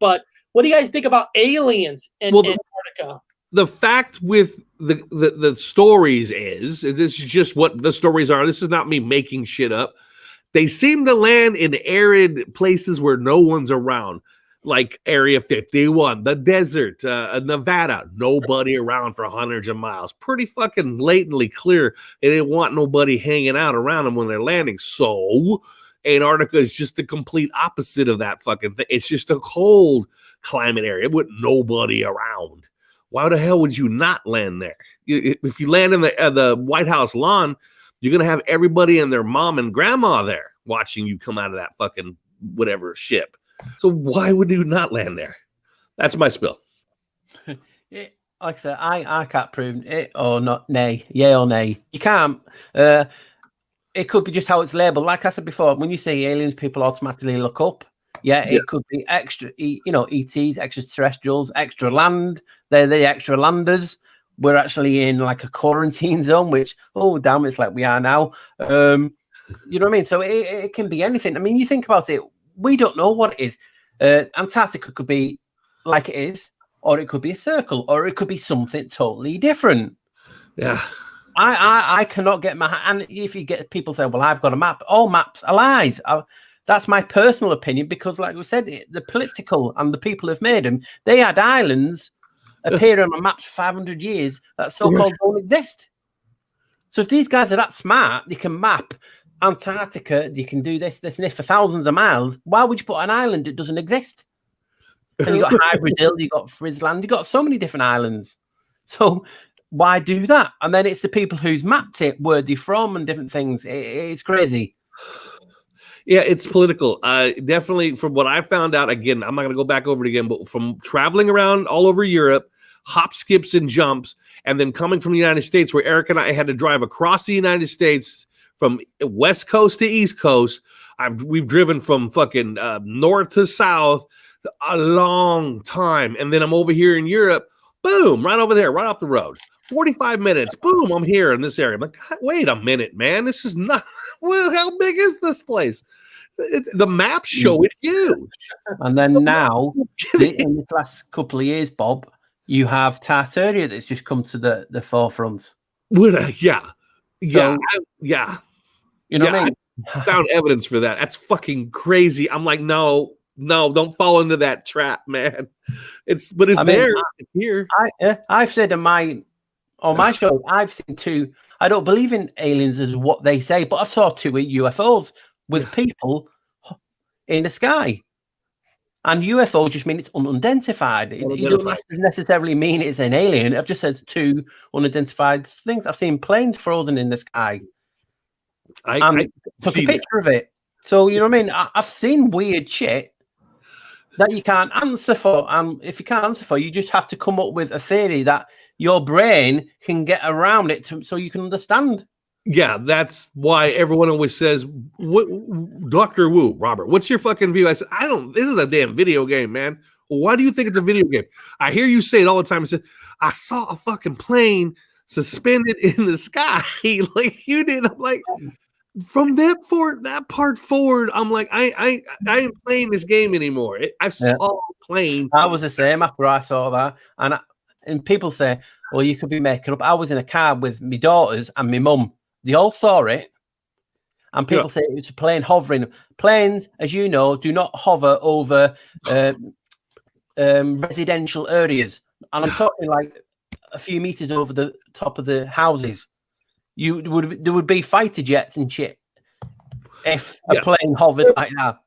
but what do you guys think about aliens in Antarctica? The fact with the stories is this is just what the stories are. This is not me making shit up. They seem to land in arid places where no one's around. like Area 51, the desert, Nevada, nobody around for hundreds of miles. Pretty fucking blatantly clear. They didn't want nobody hanging out around them when they're landing. So Antarctica is just the complete opposite of that fucking thing. It's just a cold climate area with nobody around. Why the hell would you not land there? If you land in the White House lawn, you're going to have everybody and their mom and grandma there watching you come out of that fucking whatever ship. So why would you not land there? That's my spill. Like I said, I can't prove it or not. Nay, yeah or nay. You can't. It could be just how it's labeled. Like I said before, when you say aliens, people automatically look up. Yeah, it could be extra, ETs, extraterrestrials, extra land. They're the extra landers. We're actually in like a quarantine zone, which, oh, damn, it's like we are now. You know what I mean? So it can be anything. I mean, you think about it. We don't know what it is. Antarctica could be like it is, or it could be a circle, or it could be something totally different. Yeah. I cannot get my... And if you get people say, well, I've got a map. All maps are lies. That's my personal opinion, because like we said, the political and the people who've made them, they had islands appear on the maps for 500 years that so-called don't exist. So if these guys are that smart, they can map Antarctica, you can do this and this for thousands of miles. Why would you put an island that doesn't exist? And you got Hybridil, you got Frisland, you got so many different islands. So why do that? And then it's the people who's mapped it, where they're from, and different things. It's crazy. Yeah, it's political. Definitely, from what I found out, again, I'm not going to go back over it again, but from traveling around all over Europe, hop, skips, and jumps, and then coming from the United States, where Eric and I had to drive across the United States from West Coast to East Coast. We've driven from fucking north to south a long time. And then I'm over here in Europe. Boom, right over there, right off the road. 45 minutes. Boom, I'm here in this area. I'm like, wait a minute, man. This is not... Well, how big is this place? The maps show it huge. And then now, in the last couple of years, Bob, you have Tartaria that's just come to the forefront. Yeah. So, yeah. You know what I mean? I found evidence for that. That's fucking crazy. I'm like, no, don't fall into that trap, man. It's there. It's here. I've said on my show, I've seen two. I don't believe in aliens as what they say, but I saw two UFOs with people in the sky. And UFO just mean it's unidentified. You don't necessarily mean it's an alien. I've just said two unidentified things. I've seen planes frozen in the sky. I took a picture of it. So, you know what I mean? I've seen weird shit that you can't answer for. And if you can't answer for, you just have to come up with a theory that your brain can get around it so you can understand. Yeah, that's why everyone always says, Dr. Wu, Robert, what's your fucking view? I said, this is a damn video game, man. Why do you think it's a video game? I hear you say it all the time. I said, I saw a fucking plane suspended in the sky like you did. I'm like, from that part forward, I'm like, I ain't playing this game anymore. I saw a plane. I was the same after I saw that. And people say, well, you could be making up. I was in a car with my daughters and my mum. They all saw it. And people say it was a plane hovering. Planes, as you know, do not hover over residential areas. And I'm talking like a few meters over the top of the houses. There would be fighter jets and shit if a plane hovered like that.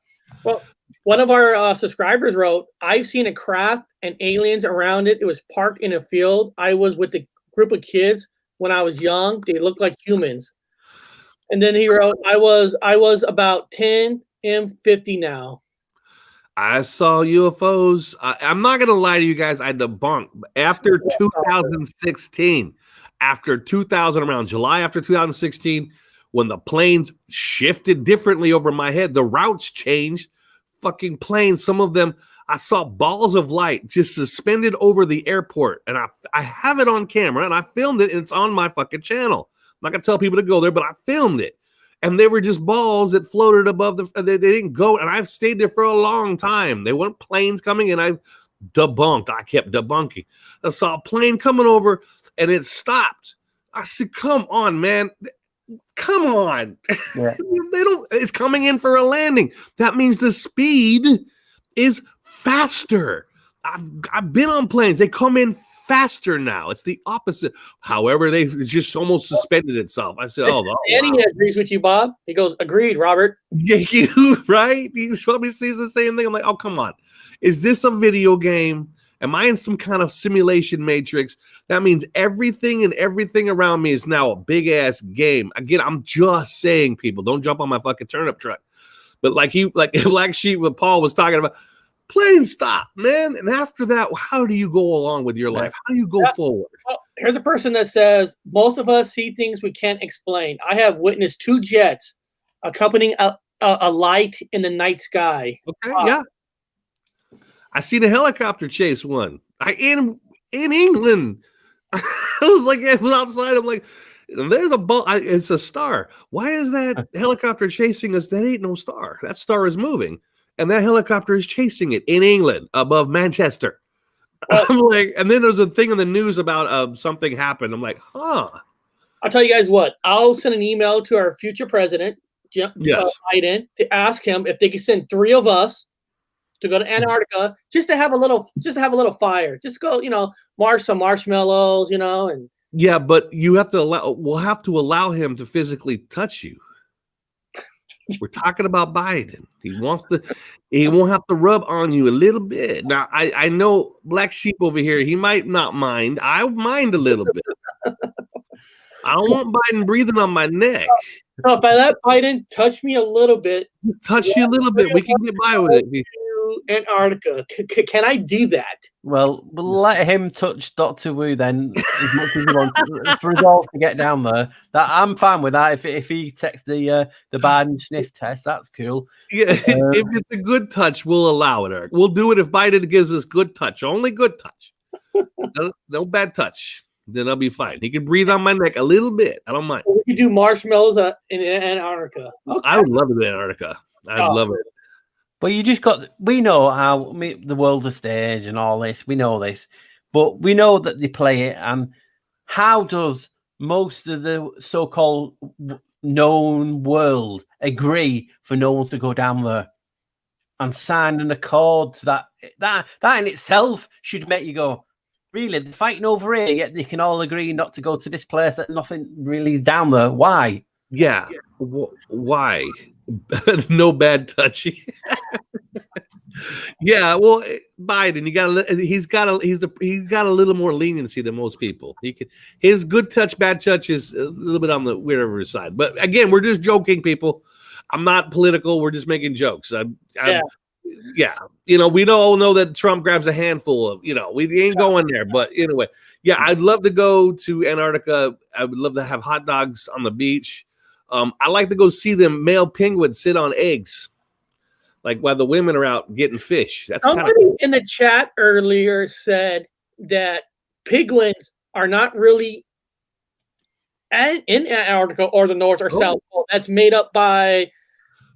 Well, one of our subscribers wrote, I've seen a craft and aliens around it. It was parked in a field. I was with a group of kids when I was young. They looked like humans. And then he wrote, I was about 10. I'm 50 now. I saw UFOs. I'm not going to lie to you guys. I debunked after 2016. After 2000, around July after 2016, when the planes shifted differently over my head, the routes changed. Fucking planes, some of them, I saw balls of light just suspended over the airport. And I have it on camera, and I filmed it, and it's on my fucking channel. I'm not going to tell people to go there, but I filmed it. And they were just balls that floated above they didn't go. And I've stayed there for a long time. They weren't planes coming, and I kept debunking. I saw a plane coming over, and it stopped. I said, come on, man. Come on. Yeah. It's coming in for a landing. That means the speed is faster. I've been on planes. They come in faster now. It's the opposite. However, it's just almost suspended itself. I said, Andy agrees with you, Bob. He goes, agreed, Robert. Yeah, you right? He probably sees the same thing. I'm like, oh, come on. Is this a video game? Am I in some kind of simulation matrix? That means everything and everything around me is now a big ass game. Again, I'm just saying, people, don't jump on my fucking turnip truck. But like Black Sheep, what Paul was talking about, plane stop, man. And after that, how do you go along with your life? How do you go forward? Well, here's a person that says, most of us see things we can't explain. I have witnessed 2 jets accompanying a light in the night sky. Okay, yeah. I seen a helicopter chase one. In England. I was like, it was outside. I'm like, there's a boat. It's a star. Why is that helicopter chasing us? That ain't no star. That star is moving. And that helicopter is chasing it in England above Manchester. I'm like, and then there's a thing in the news about something happened. I'm like, huh. I'll tell you guys what. I'll send an email to our future president, Biden, to ask him if they can send 3 of us to go to Antarctica just to have a little fire. Just go, march some marshmallows, and yeah, but we'll have to allow him to physically touch you. We're talking about Biden. He won't have to rub on you a little bit. Now, I know Black Sheep over here, he might not mind. I mind a little bit. I don't want Biden breathing on my neck. No, if I let Biden touch me a little bit, touch you a little bit, we can get by with it. Antarctica. Can I do that? Well, we'll let him touch Dr. Wu then as much as he wants for us all to get down there. That I'm fine with that. If he takes the Biden sniff test, that's cool. Yeah, if it's a good touch, we'll allow it, Eric. We'll do it if Biden gives us good touch. Only good touch. No bad touch. Then I'll be fine. He can breathe on my neck a little bit. I don't mind. We could do marshmallows in Antarctica. Okay. I would love it in Antarctica. I'd love it. But we know how the world's a stage and all this. We know this, but we know that they play it. And how does most of the so-called known world agree for no one to go down there and sign an accord that in itself should make you go, really? They're fighting over here, yet they can all agree not to go to this place that nothing really is down there. Why? Yeah. Why? No bad touching. Yeah, well, Biden, he's got a little more leniency than most people. His good touch, bad touch is a little bit on the weirder side. But again, we're just joking, people. I'm not political. We're just making jokes. Yeah. We all know that Trump grabs a handful of, we ain't going there. But anyway, yeah, I'd love to go to Antarctica. I would love to have hot dogs on the beach. I like to go see them male penguins sit on eggs, like while the women are out getting fish. That's somebody in the chat earlier said that penguins are not really in Antarctica or the North or South Pole. That's made up by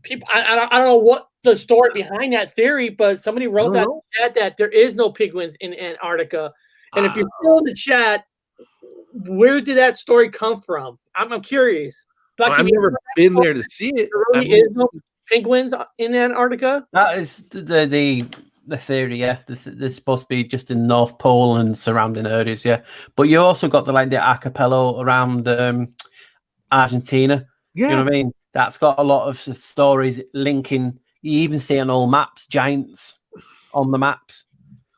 people. I don't know what the story behind that theory, but somebody wrote that in the chat that there is no penguins in Antarctica. And if you're still in the chat, where did that story come from? I'm curious. I've never been there to see it. There really is no penguins in Antarctica? That is the theory, yeah. They're supposed to be just in North Pole and surrounding areas, yeah. But you also got the archipelago around Argentina. Yeah. You know what I mean? That's got a lot of stories linking. You even see on all maps, giants on the maps.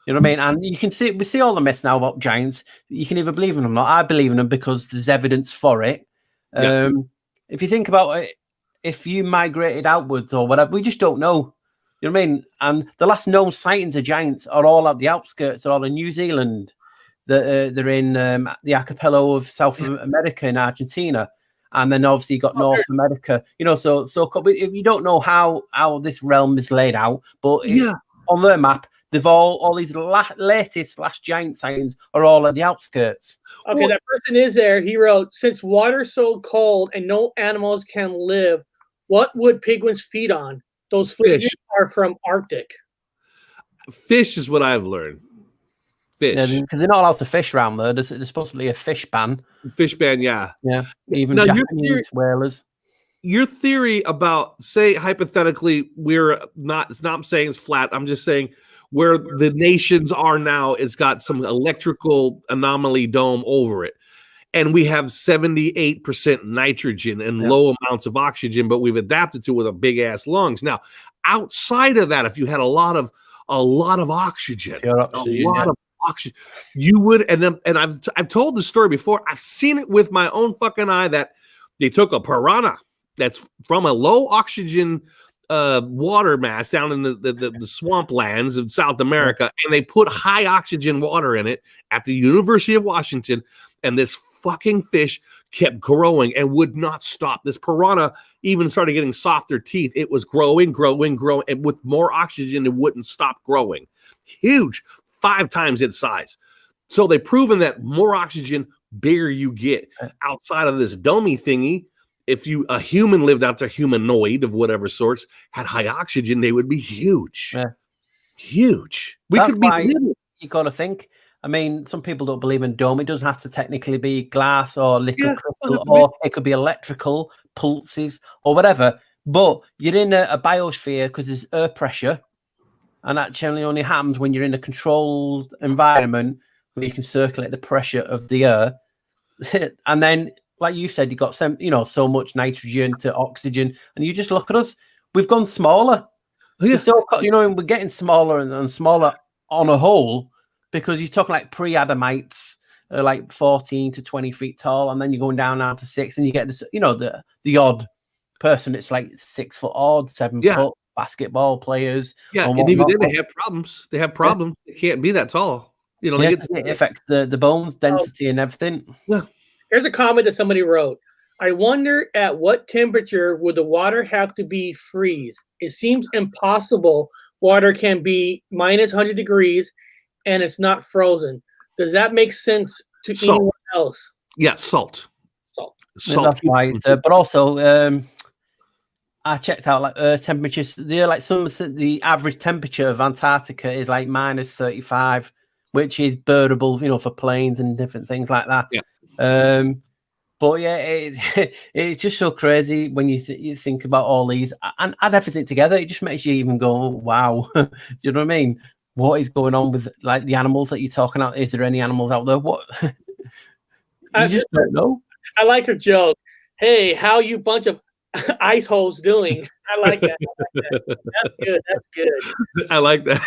You know what I mean? And you can see, we see all the mess now about giants. You can either believe in them or not. I believe in them because there's evidence for it. Yeah. If you think about it, if you migrated outwards or whatever, we just don't know. You know what I mean? And the last known sightings of giants are all at the outskirts, are all in New Zealand. They're in the archipelago of South America in Argentina. And then obviously you got North America. So you don't know how this realm is laid out, but on their map, they've all these latest giant sightings are all at the outskirts. Okay, that person is there. He wrote, since water's so cold and no animals can live, what would penguins feed on? Those fish are from Arctic. Fish is what I've learned. Fish. Yeah, because they're not allowed to fish around there. There's supposed to be a fish ban. Fish ban, yeah. Yeah, even Japanese whalers. Your theory about, say, hypothetically, it's not saying it's flat. I'm just saying where the nations are now. It's got some electrical anomaly dome over it. And we have 78% nitrogen and low amounts of oxygen, but we've adapted to it with a big ass lungs. Now, outside of that, if you had a lot of oxygen, you would. And I've told the story before. I've seen it with my own fucking eye that they took a piranha that's from a low oxygen water mass down in the swamplands of South America, and they put high oxygen water in it at the University of Washington, and this fucking fish kept growing and would not stop. This piranha even started getting softer teeth. It was growing, and with more oxygen, it wouldn't stop growing. Huge, 5 times its size. So they've proven that more oxygen, bigger you get. Outside of this dummy thingy, if a human lived out there, humanoid of whatever sorts, had high oxygen, they would be huge. Yeah. Huge. That's could be you got to think. I mean, some people don't believe in dome. It doesn't have to technically be glass or liquid crystal, or it could be electrical pulses or whatever. But you're in a biosphere because there's air pressure, and that generally only happens when you're in a controlled environment where you can circulate the pressure of the air. And then, like you said, you got some, so much nitrogen to oxygen, and you just look at us. We've gone smaller. Yeah. We're getting smaller and smaller on a whole. Because you're talking like pre-Adamites, like 14 to 20 feet tall, and then you're going down now to 6, and you get this, the odd person. It's like 6 foot odd, 7 foot basketball players. Yeah, and even then they have problems. They have problems. They can't be that tall. It affects the bones density and everything. Yeah. Here's a comment that somebody wrote. I wonder at what temperature would the water have to be freeze? It seems impossible. Water can be minus 100 degrees. And it's not frozen. Does that make sense to anyone else? Yeah, salt. That's right. But also, I checked out like temperatures. They're like the average temperature of Antarctica is like minus 35, which is bearable, for planes and different things like that. Yeah. But yeah, it's just so crazy when you think about all these and add everything together. It just makes you even go, wow. Do you know what I mean? What is going on with like the animals that you're talking about? Is there any animals out there? What you just don't know. I like her joke. Hey, how you bunch of ice holes doing? I like that. That's good. I like that.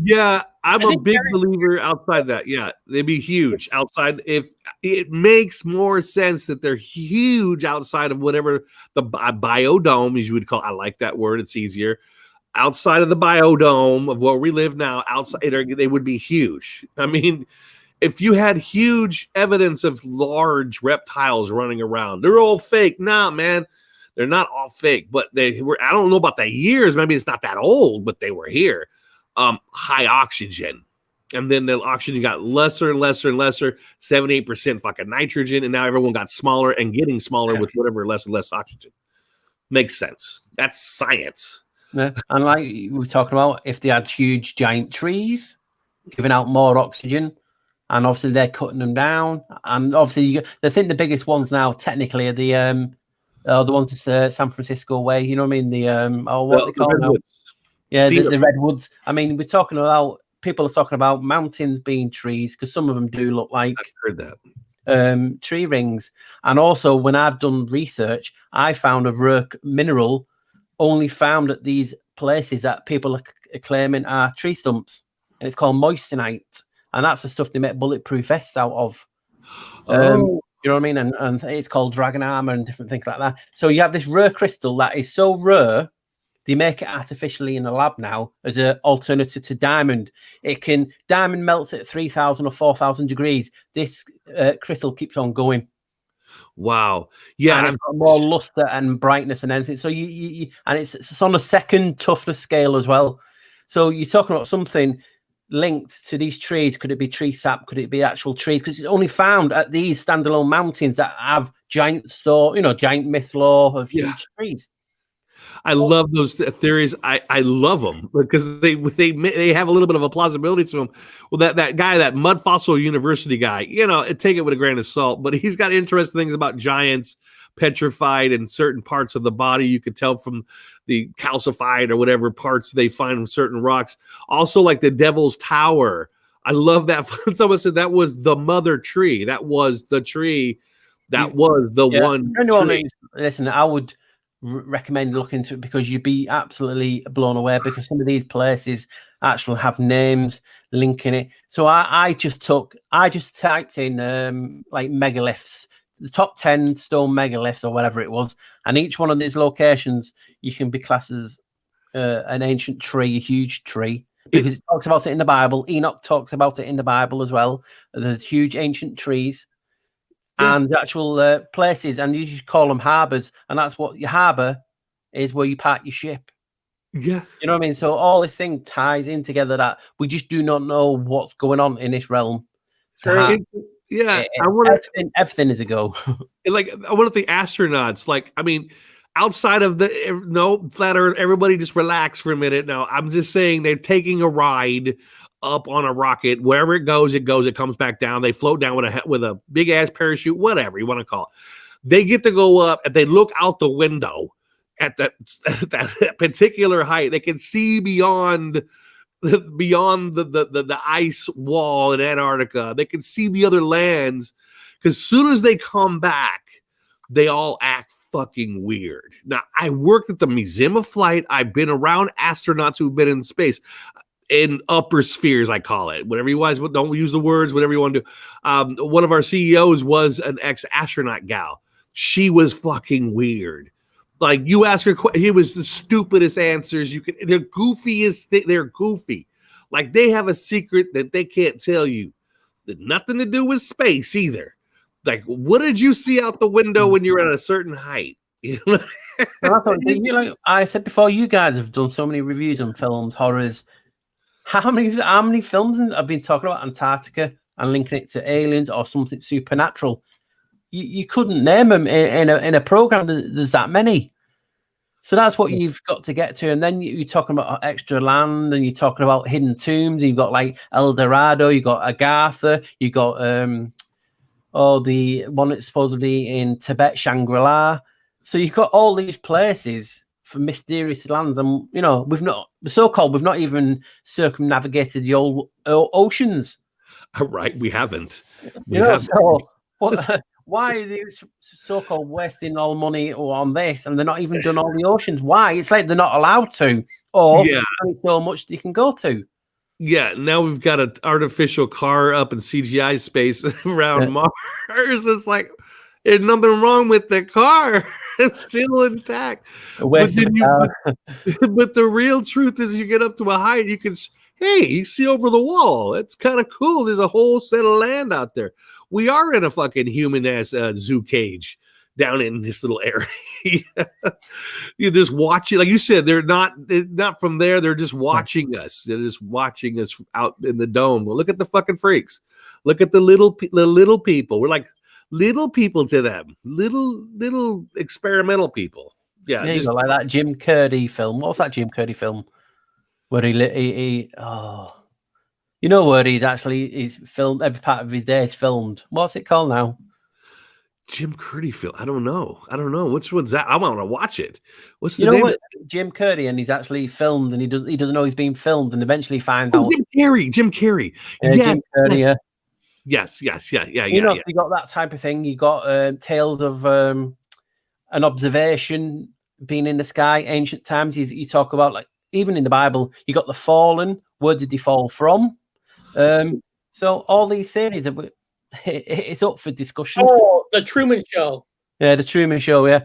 Yeah, I'm a big believer outside that. Yeah, they'd be huge outside. If it makes more sense that they're huge outside of whatever the biodome, as you would call. I like that word. It's easier. Outside of the biodome of where we live now, they would be huge. I mean, if you had huge evidence of large reptiles running around, they're all fake. Nah, man, they're not all fake, but they were. I don't know about the years. Maybe it's not that old, but they were here. High oxygen, and then the oxygen got lesser and lesser and lesser. 78% fucking nitrogen, and now everyone got smaller and getting smaller with whatever less and less oxygen. Makes sense. That's science. Yeah. And like we were talking about, if they had huge giant trees giving out more oxygen, and obviously they're cutting them down, and obviously I think the biggest ones now technically are the ones in San Francisco way. You know what I mean? The what they call them now? Yeah, the redwoods. I mean, we're talking about people are talking about mountains being trees because some of them do look like. I've heard that. Tree rings, and also when I've done research, I found a rare mineral only found at these places that people are claiming are tree stumps, and it's called moissanite, and that's the stuff they make bulletproof vests out of. You know what I mean? And it's called dragon armor and different things like that. So you have this rare crystal that is so rare, they make it artificially in the lab now as an alternative to diamond. Diamond melts at 3,000 or 4,000 degrees. This crystal keeps on going. Wow. Yeah. And it's got more luster and brightness and anything. So you and it's on a second toughness scale as well. So you're talking about something linked to these trees. Could it be tree sap? Could it be actual trees? Because it's only found at these standalone mountains that have giant myth lore of huge trees. I love those theories. I love them because they have a little bit of a plausibility to them. Well, that guy, that Mud Fossil University guy, take it with a grain of salt, but he's got interesting things about giants, petrified in certain parts of the body. You could tell from the calcified or whatever parts they find in certain rocks. Also, like the Devil's Tower. I love that. Someone said that was the mother tree. That was the tree. That was the one tree. Listen, I would recommend looking into it because you'd be absolutely blown away because some of these places actually have names linking it. So I just typed in like megaliths, the top 10 stone megaliths or whatever it was, and each one of these locations you can be classed as an ancient tree, a huge tree, because it talks about it in the Bible. Enoch talks about it in the Bible as well. There's huge ancient trees. Yeah. And the actual places, and you call them harbors, and that's what your harbor is, where you park your ship. Yeah, you know what I mean. So all this thing ties in together that we just do not know what's going on in this realm. Everything is a go. Like I want to think astronauts. Like I mean, outside of the flat Earth, everybody just relax for a minute. Now I'm just saying they're taking a ride up on a rocket. Wherever it goes, it comes back down. They float down with a big ass parachute, whatever you want to call it. They get to go up and they look out the window at that particular height. They can see beyond the ice wall in Antarctica. They can see the other lands, because as soon as they come back, they all act fucking weird. Now, I worked at the Museum of Flight. I've been around astronauts who've been in space. In upper spheres, I call it. Whatever you guys don't use the words, whatever you want to do. One of our CEOs was an ex-astronaut gal. She was fucking weird. Like you ask her, it was the stupidest answers you could. They're goofiest. They're goofy. Like they have a secret that they can't tell you. That nothing to do with space either. Like, what did you see out the window when you're at a certain height? You know? Like I said before, you guys have done so many reviews on films, horrors. How many films have been talking about Antarctica and linking it to aliens or something supernatural? You couldn't name them in a program. There's that many. So that's what you've got to get to. And then you're talking about extra land, and you're talking about hidden tombs. You've got like El Dorado, you've got Agartha, you've got the one that's supposedly in Tibet, Shangri-La. So you've got all these places for mysterious lands, and we've not even circumnavigated the old oceans. Right, we haven't. So why are they so-called wasting all money on this, and they're not even done all the oceans? Why? It's like they're not allowed to, or only so much they can go to. Yeah, now we've got an artificial car up in CGI space around Mars. It's like there's nothing wrong with the car. It's still intact. But the real truth is, you get up to a height, you see over the wall. It's kind of cool. There's a whole set of land out there. We are in a fucking human-ass zoo cage down in this little area. You're just watching. Like you said, they're not from there. They're just watching us. They're just watching us out in the dome. Well, look at the fucking freaks. Look at the little people. We're like little people to them, little experimental people. Yeah, like that Jim Carrey film. What's that Jim Carrey film where where he's filmed, every part of his day is filmed. What's it called now? Jim Carrey film. I don't know. Which one's that? I want to watch it. What's the name? What? Jim Carrey, and he's actually filmed, and he doesn't know he's being filmed, and eventually finds out. Jim Carrey. Jim Carrey. Yes. Yeah. You got that type of thing. You got tales of an observation being in the sky, ancient times. You talk about, like, even in the Bible, you got the fallen. Where did they fall from? So all these series, it's up for discussion. Oh, the Truman Show. Yeah, the Truman Show. Yeah.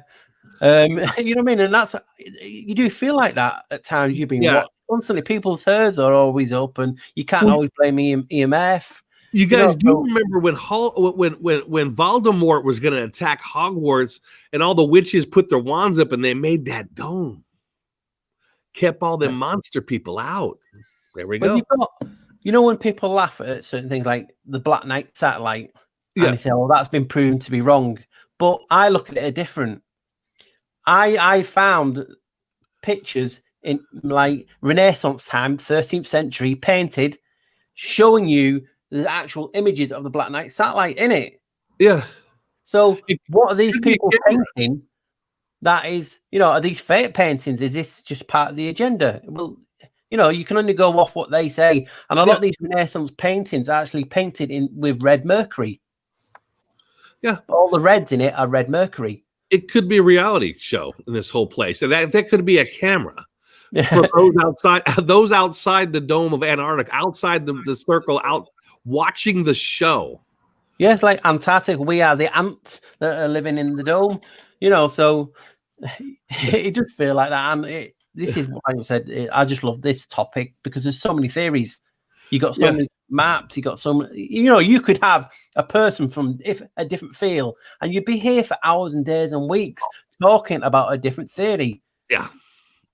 You know what I mean? And that's, you do feel like that at times. You've been watched constantly. People's hairs are always up, and you can't always blame EMF. You guys remember when Voldemort was going to attack Hogwarts, and all the witches put their wands up and they made that dome, kept all them monster people out. There we go. When people laugh at certain things like the Black Knight satellite, and they say, "Oh, that's been proven to be wrong," but I look at it different. I found pictures in like Renaissance time, 13th century, painted, showing you the actual images of the Black Knight satellite in it. Yeah. So what are these people painting? That is, are these fake paintings? Is this just part of the agenda? Well, you can only go off what they say. And a lot of these Renaissance paintings are actually painted with red mercury. Yeah. All the reds in it are red mercury. It could be a reality show in this whole place. And that could be a camera for those outside the dome of Antarctica, outside the circle, out watching the show. Yeah, it's like Antarctic. We are the ants that are living in the dome, so it does feel like that. And this is what I said. I just love this topic because there's so many theories. You got so many maps. You got so many. You could have a person from a different field, and you'd be here for hours and days and weeks talking about a different theory.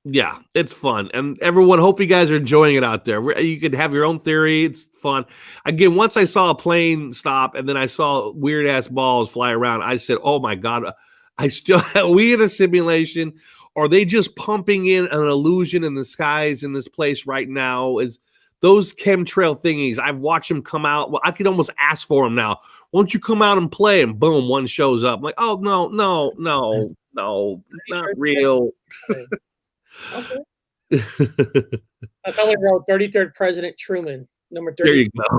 Yeah, it's fun. And everyone, hope you guys are enjoying it out there. You can have your own theory. It's fun. Again, once I saw a plane stop and then I saw weird ass balls fly around, I said, oh my God, are we in a simulation? Are they just pumping in an illusion in the skies in this place right now? Is those chemtrail thingies, I've watched them come out. Well, I could almost ask for them now. Won't you come out and play? And boom, one shows up. I'm like, oh, no, not real. Okay. That's how we wrote 33rd President Truman, number 30. There you go.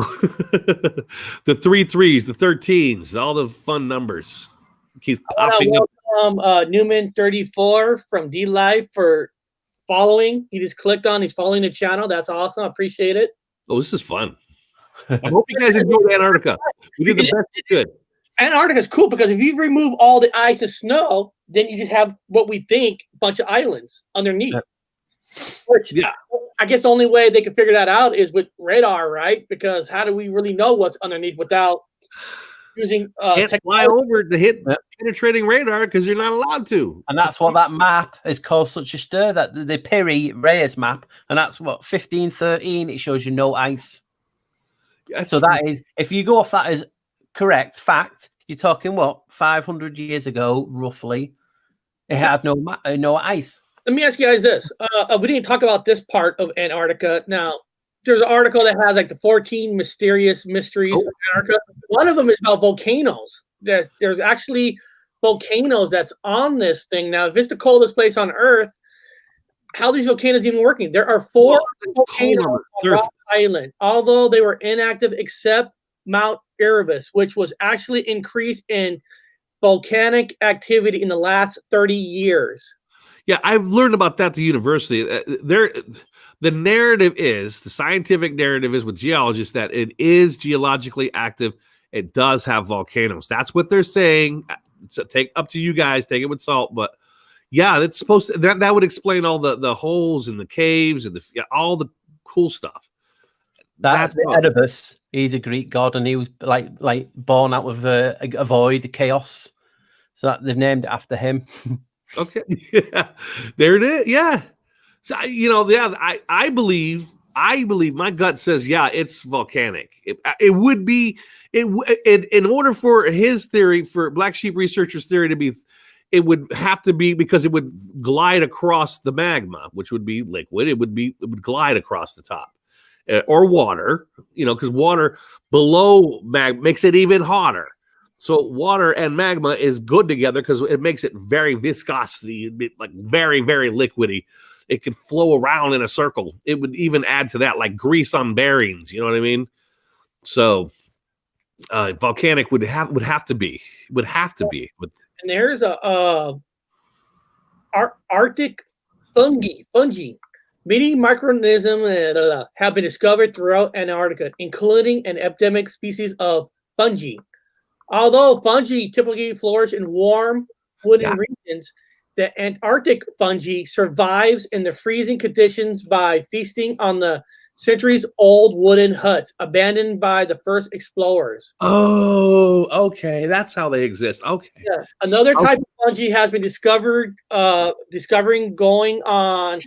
The 3 3s, the 13s, all the fun numbers. Keep popping up. Newman 34 from D Live for following. He just clicked on. He's following the channel. That's awesome. I appreciate it. Oh, this is fun. I hope you guys enjoyed Antarctica. We did the best we could. Antarctica is cool because if you remove all the ice and snow, then you just have what we think a bunch of islands underneath. Which I guess the only way they can figure that out is with radar, right? Because how do we really know what's underneath without using can't fly over to hit penetrating radar because you're not allowed to. And that's what that map is caused such a stir. That the Piri Reyes map, and that's what 1513. It shows you no ice. So that is, if you go off that as correct fact, you're talking what 500 years ago, roughly. It had no ice. Let me ask you guys this: we didn't talk about this part of Antarctica. Now, there's an article that has like the 14 mysterious mysteries of Antarctica. One of them is about volcanoes. There's actually volcanoes that's on this thing. Now, if it's the coldest place on Earth, how are these volcanoes even working? There are 4 volcanoes on Rock Island, although they were inactive except Mount Erebus, which was actually increased in volcanic activity in the last 30 years. Yeah, I've learned about that at the university. The narrative is, the scientific narrative is with geologists that it is geologically active. It does have volcanoes. That's what they're saying. So take up to you guys, take it with salt. But yeah, it's supposed to, that would explain all the holes and the caves and all the cool stuff. That's Oedipus. He's a Greek god, and he was like born out of a void, a chaos. So they've named it after him. Okay, yeah, there it is. Yeah, so I believe my gut says it's volcanic. It would be in order for his theory, for Black Sheep researchers' theory to be, it would have to be because it would glide across the magma, which would be liquid. It would glide across the top. Or water, because water below magma makes it even hotter. So water and magma is good together because it makes it very viscosity, like very, very liquidy. It could flow around in a circle. It would even add to that, like grease on bearings. You know what I mean? So volcanic would have to be. And there's a Arctic fungi. Many microorganisms have been discovered throughout Antarctica, including an epidemic species of fungi. Although fungi typically flourish in warm, wooded regions, the Antarctic fungi survives in the freezing conditions by feasting on the centuries-old wooden huts abandoned by the first explorers. Oh, okay. That's how they exist. Okay. Yeah. Another type of fungi has been discovering going on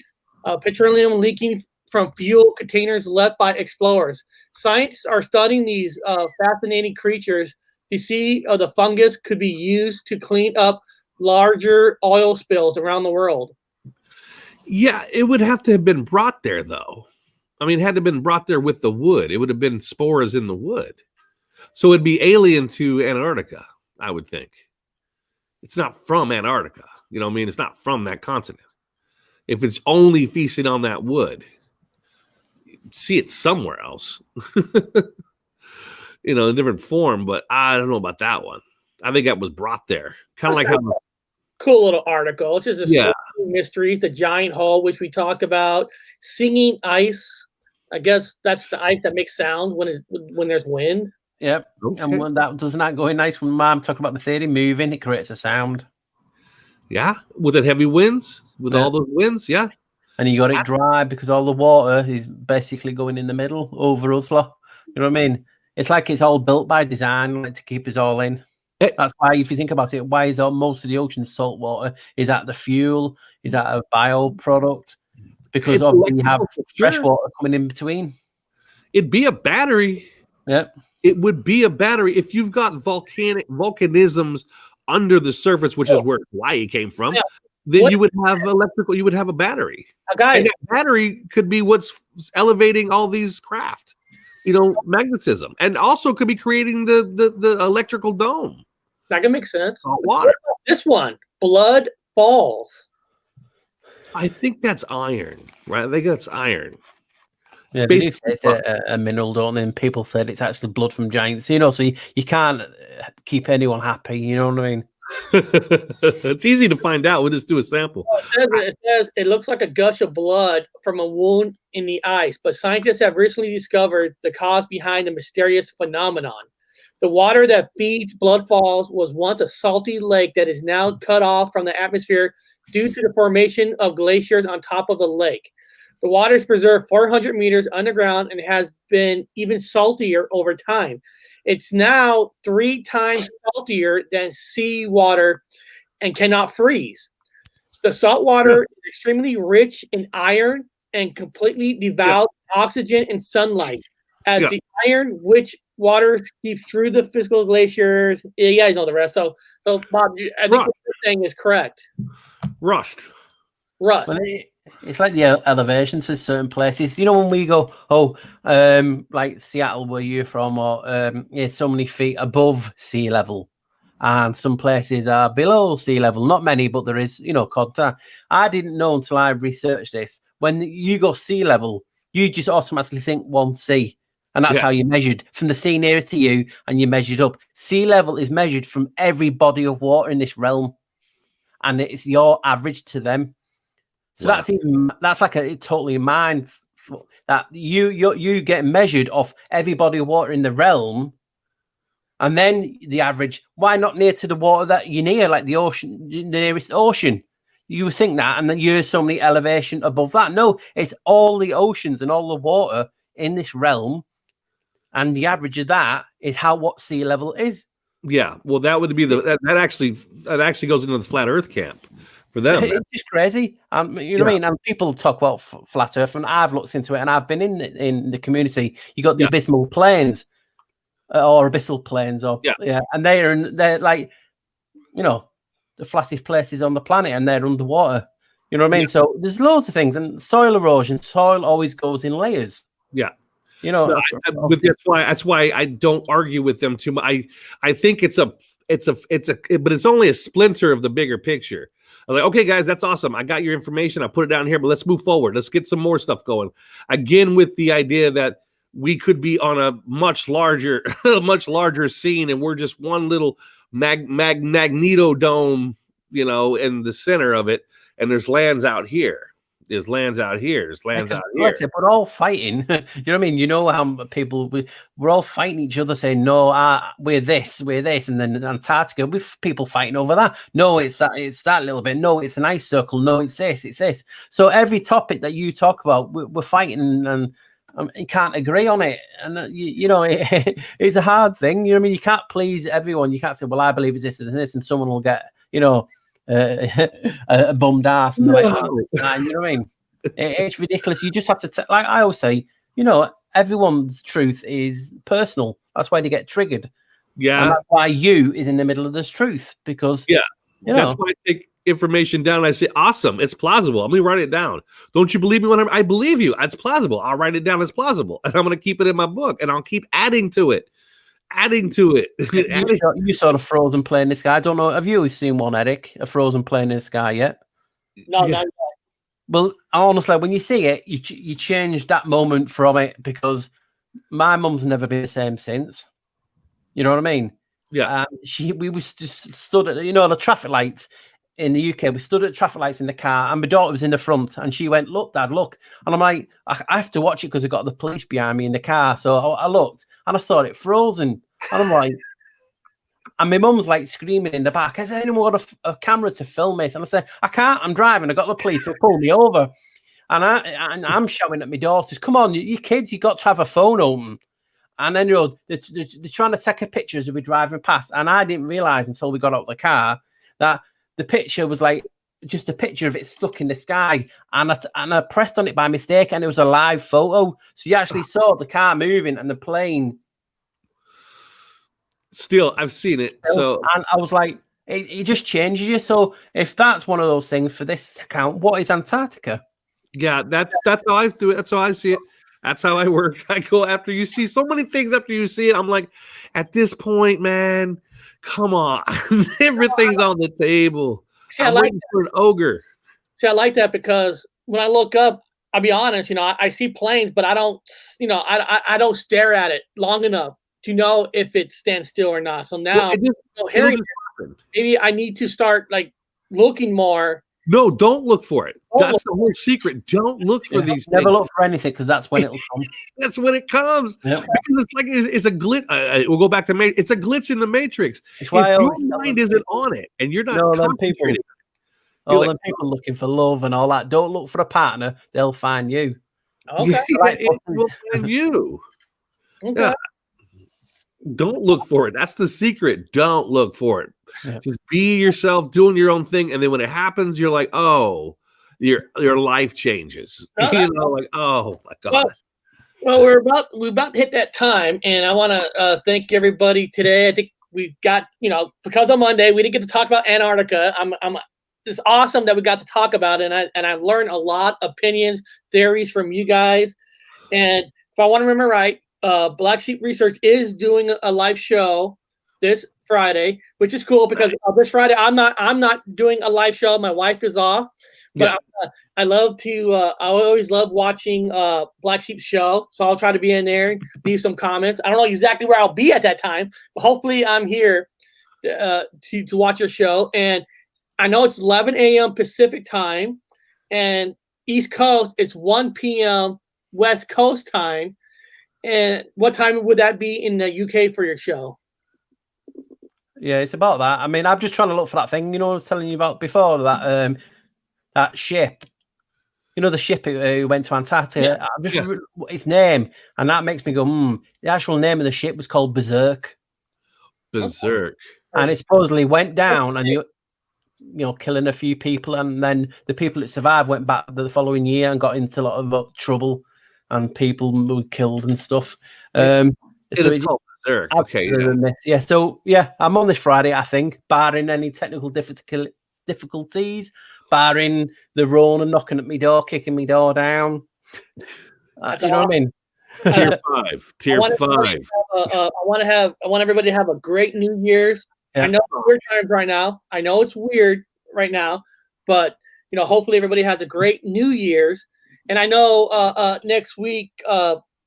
petroleum leaking from fuel containers left by explorers. Scientists are studying these fascinating creatures to see the fungus could be used to clean up larger oil spills around the world. Yeah, it would have to have been brought there, though. I mean, it had to have been brought there with the wood. It would have been spores in the wood. So it'd be alien to Antarctica. I would think. It's not from Antarctica. You know what I mean? It's not from that continent. If it's only feasting on that wood, see it somewhere else. In a different form, but I don't know about that one. I think that was brought there. Kind of like how cool little article. It's just a Yeah. mysteries, the giant hole, which we talked about, singing ice. I guess that's the ice that makes sound when there's wind. Yep. Okay. And when that does not go in nice when Mom talk about the theory moving, it creates a sound. Yeah, with the heavy winds, with all those winds, yeah. And you got it dry because all the water is basically going in the middle over Oslo. You know what I mean? It's like it's all built by design, like to keep us all in. That's why, if you think about it, why is most of the ocean salt water? Is that the fuel? Is that a bio-product? Because you have fresh water coming in between. It'd be a battery. Yep. It would be a battery if you've got volcanisms under the surface, which is where Hawaii came from. Yeah. Then you would have electrical. You would have a battery. And that battery could be what's elevating all these craft. Magnetism, and also could be creating the electrical dome. That can make sense. Water. This one, blood falls. I think that's iron, right? I think that's iron. Yeah, it's a mineral, don't they? And people said it's actually blood from giants. So you can't keep anyone happy. You know what I mean? It's easy to find out. We'll just do a sample. It says it looks like a gush of blood from a wound in the ice, but scientists have recently discovered the cause behind the mysterious phenomenon. The water that feeds blood falls was once a salty lake that is now cut off from the atmosphere due to the formation of glaciers on top of the lake. The water is preserved 400 meters underground and has been even saltier over time. It's now 3 times saltier than seawater and cannot freeze. The salt water is extremely rich in iron and completely devoid oxygen and sunlight. As the iron, which water keeps through the physical glaciers. You guys know the rest. So Bob, I think what you're saying is correct. Rust. Well, it's like the elevations in certain places. When we go, like Seattle, where you're from, or so many feet above sea level, and some places are below sea level. Not many, but there is, contact. I didn't know until I researched this. When you go sea level, you just automatically think 1C. And that's how you measured from the sea nearest to you, and you measured up. Sea level is measured from every body of water in this realm, and it's your average to them. So that's like a totally mind that you get measured off every body of water in the realm, and then the average. Why not near to the water that you're near, like the ocean, the nearest ocean? You would think that, and then you're so many elevation above that. No, it's all the oceans and all the water in this realm. And the average of that is what sea level is. Yeah, well, that would be that actually goes into the flat Earth camp for them. It's just crazy. You know what I mean? And people talk about flat Earth, and I've looked into it, and I've been in the community. You got the abysmal plains, or abyssal plains, and they're like, the flattest places on the planet, and they're underwater. You know what I mean? So there's loads of things, and soil erosion. Soil always goes in layers. Yeah. That's why I don't argue with them too much. I think but it's only a splinter of the bigger picture. I'm like, okay, guys, that's awesome. I got your information. I put it down here, but let's move forward. Let's get some more stuff going. Again, with the idea that we could be on a much larger scene, and we're just one little magneto dome, in the center of it, and there's lands out here. There's lands out here. There's lands out here. We're all fighting. You know what I mean? How people we're all fighting each other, saying no, we're this, and then Antarctica, with people fighting over that. No, it's that little bit. No, it's an ice circle. No, it's this. So every topic that you talk about, we're fighting, and you can't agree on it. And it's a hard thing. You know what I mean? You can't please everyone. You can't say, well, I believe it's this and this, and someone will get a bummed ass, and you know what I mean? It's ridiculous. You just have to like I always say, everyone's truth is personal. That's why they get triggered. Yeah, and that's why you is in the middle of this truth, because that's why I take information down and I say, awesome, it's plausible. I'm gonna write it down. Don't you believe me when I believe you? It's plausible. I'll write it down as plausible, and I'm gonna keep it in my book, and I'll keep adding to it. adding to it. You sort of frozen plane in the sky. I don't know. Have you seen one, Eric? A frozen plane in the sky yet? No, not yet. Well, honestly, when you see it, you change that moment from it, because my mum's never been the same since. You know what I mean? Yeah. We was just stood at, the traffic lights in the UK. We stood at traffic lights in the car, and my daughter was in the front, and she went, "Look, Dad, look." And I'm like, I have to watch it because I got the police behind me in the car. So I looked, and I saw it frozen, and I'm like, and my mum's like screaming in the back, "Has anyone got a camera to film this?" And I said, "I can't. I'm driving. I got the police to pull me over." And I'm shouting at my daughters, "Come on, you kids, you got to have a phone open." And then they're trying to take a picture as we were driving past, and I didn't realize until we got out of the car that the picture was like just a picture of it stuck in the sky, and I pressed on it by mistake, and it was a live photo. So you actually saw the car moving and the plane. Still, I've seen it. So, and I was like, it just changes you. So if that's one of those things for this account, what is Antarctica? Yeah, that's how I do it. That's how I see it. That's how I work. I go after you see so many things after you see it. I'm like, at this point, man, come on. Everything's on the table. See, I'm waiting for an ogre. See, I like that because when I look up, I'll be honest, I see planes, but I don't, I don't stare at it long enough to know if it stands still or not. So now, maybe I need to start like looking more. No, don't look for it. That's the whole secret. Don't look for these things. Never look for anything, because that's when it'll come. That's when it comes. Yep. Because it's like it's a glitch. We'll go back to it's a glitch in the Matrix. If your mind isn't on it and you're not concentrating, then people looking for love and all that. Don't look for a partner; they'll find you. Okay, it will find you. Okay. Yeah. Don't look for it. That's the secret. Don't look for it. Yeah. Just be yourself, doing your own thing, and then when it happens, you're like, oh, your life changes. Like, oh my god. Well, we're about to hit that time, and I want to thank everybody today. I think we got because on Monday we didn't get to talk about Antarctica. It's awesome that we got to talk about it, and I learned a lot of opinions, theories from you guys. And if I want to remember right, Black Sheep Research is doing a live show this Friday, which is cool because this Friday I'm not doing a live show. My wife is off, but I always love watching Black Sheep's show, so I'll try to be in there and leave some comments. I don't know exactly where I'll be at that time, but hopefully I'm here to watch your show. And I know it's 11 a.m. Pacific time, and East Coast it's 1 p.m. West Coast time. And what time would that be in the UK for your show? Yeah, it's about that. I mean, I'm just trying to look for that thing, I was telling you about before, that ship. The ship who went to Antarctica. Its name, and that makes me go, The actual name of the ship was called Berserk. Berserk. And it supposedly went down and killing a few people, and then the people that survived went back the following year and got into a lot of trouble, and people were killed and stuff. It's called Berserk. Okay. Yeah. So I'm on this Friday, I think, barring any technical difficulties, barring the Rona knocking at my door, kicking my door down. You know what I mean? Tier 5. Tier 5. I want everybody to have a great New Year's. Yeah. I know it's weird times right now. I know it's weird right now, but hopefully everybody has a great New Year's. And I know next week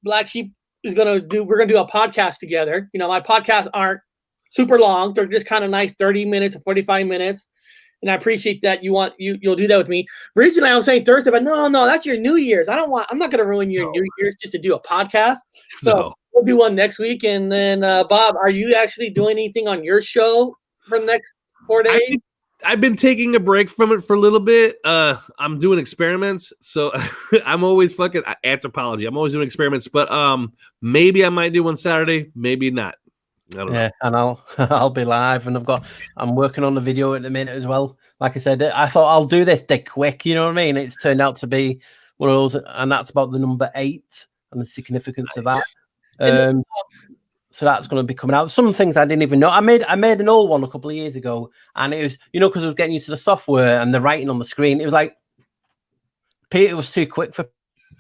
Black Sheep we're gonna do a podcast together. My podcasts aren't super long; they're just kind of nice, 30 minutes or 45 minutes. And I appreciate that you'll do that with me. Originally, I was saying Thursday, but no, that's your New Year's. I'm not gonna ruin your New Year's just to do a podcast. So we'll do one next week. And then Bob, are you actually doing anything on your show for the next 4 days? I've been taking a break from it for a little bit. I'm doing experiments, so I'm always fucking anthropology. I'm always doing experiments, but maybe I might do one Saturday, maybe not. I don't know. And I'll be live, and I'm working on the video at the minute as well. Like I said, I thought I'll do this dead quick. You know what I mean? It's turned out to be one of those, and that's about the number 8 and the significance of that. So that's going to be coming out. Some things I didn't even know. I made an old one a couple of years ago, and it was, because I was getting used to the software and the writing on the screen. It was like, Peter was too quick for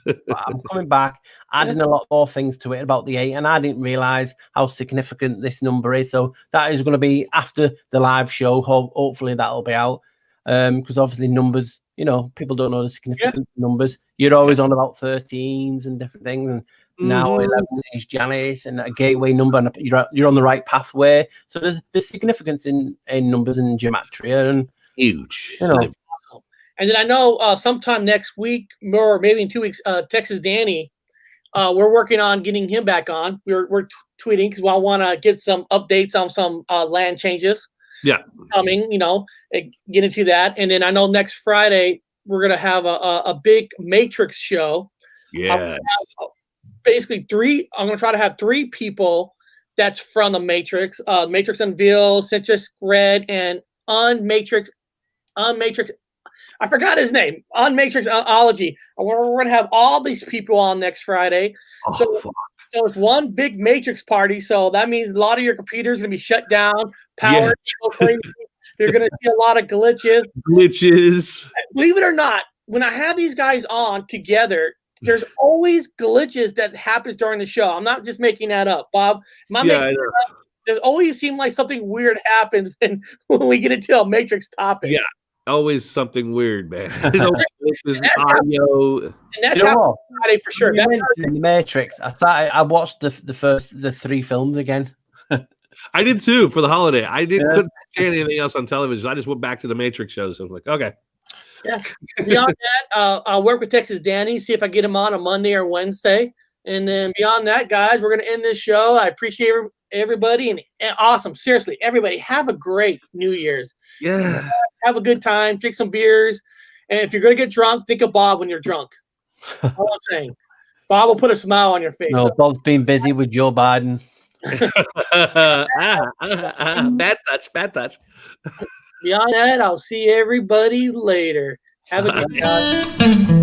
But I'm coming back, adding a lot more things to it about the 8, and I didn't realize how significant this number is. So that is going to be after the live show. Hopefully that'll be out, because obviously numbers, you know, people don't know the significance of numbers. You're always on about 13s and different things, and now 11 is Janice and a gateway number, and you're on the right pathway. So there's significance in numbers and gematria, and huge. You know. And then I know sometime next week, or maybe in 2 weeks, Texas Danny, we're working on getting him back on. We're tweeting because I want to get some updates on some land changes. Yeah, coming. You know, get into that. And then I know next Friday we're gonna have a big Matrix show. Yeah, basically 3. I'm gonna try to have 3 people that's from the Matrix. Matrix Unveiled, Citrus Red, and Unmatrix. I forgot his name. On Matrixology. We're going to have all these people on next Friday. So it's one big Matrix party. So that means a lot of your computers are going to be shut down, powered. Yes. You're going to see a lot of glitches. Believe it or not, when I have these guys on together, there's always glitches that happens during the show. I'm not just making that up, Bob. I know. There's always seems like something weird happens when we get into a Matrix topic. Yeah. Always something weird, man. There's audio. And that's how Friday for sure. The Matrix. I watched the 3 films again. I did too for the holiday. I couldn't see anything else on television. I just went back to the Matrix shows. So I was like, okay. Yeah. Beyond that, I'll work with Texas Danny, see if I get him on a Monday or Wednesday. And then beyond that, guys, we're going to end this show. I appreciate everybody and awesome. Seriously, everybody, have a great New Year's. Yeah. Have a good time. Drink some beers. And if you're going to get drunk, think of Bob when you're drunk. All I'm saying. Bob will put a smile on your face. No, Bob's been busy with Joe Biden. Bad touch. Beyond that, I'll see everybody later. Have a good night.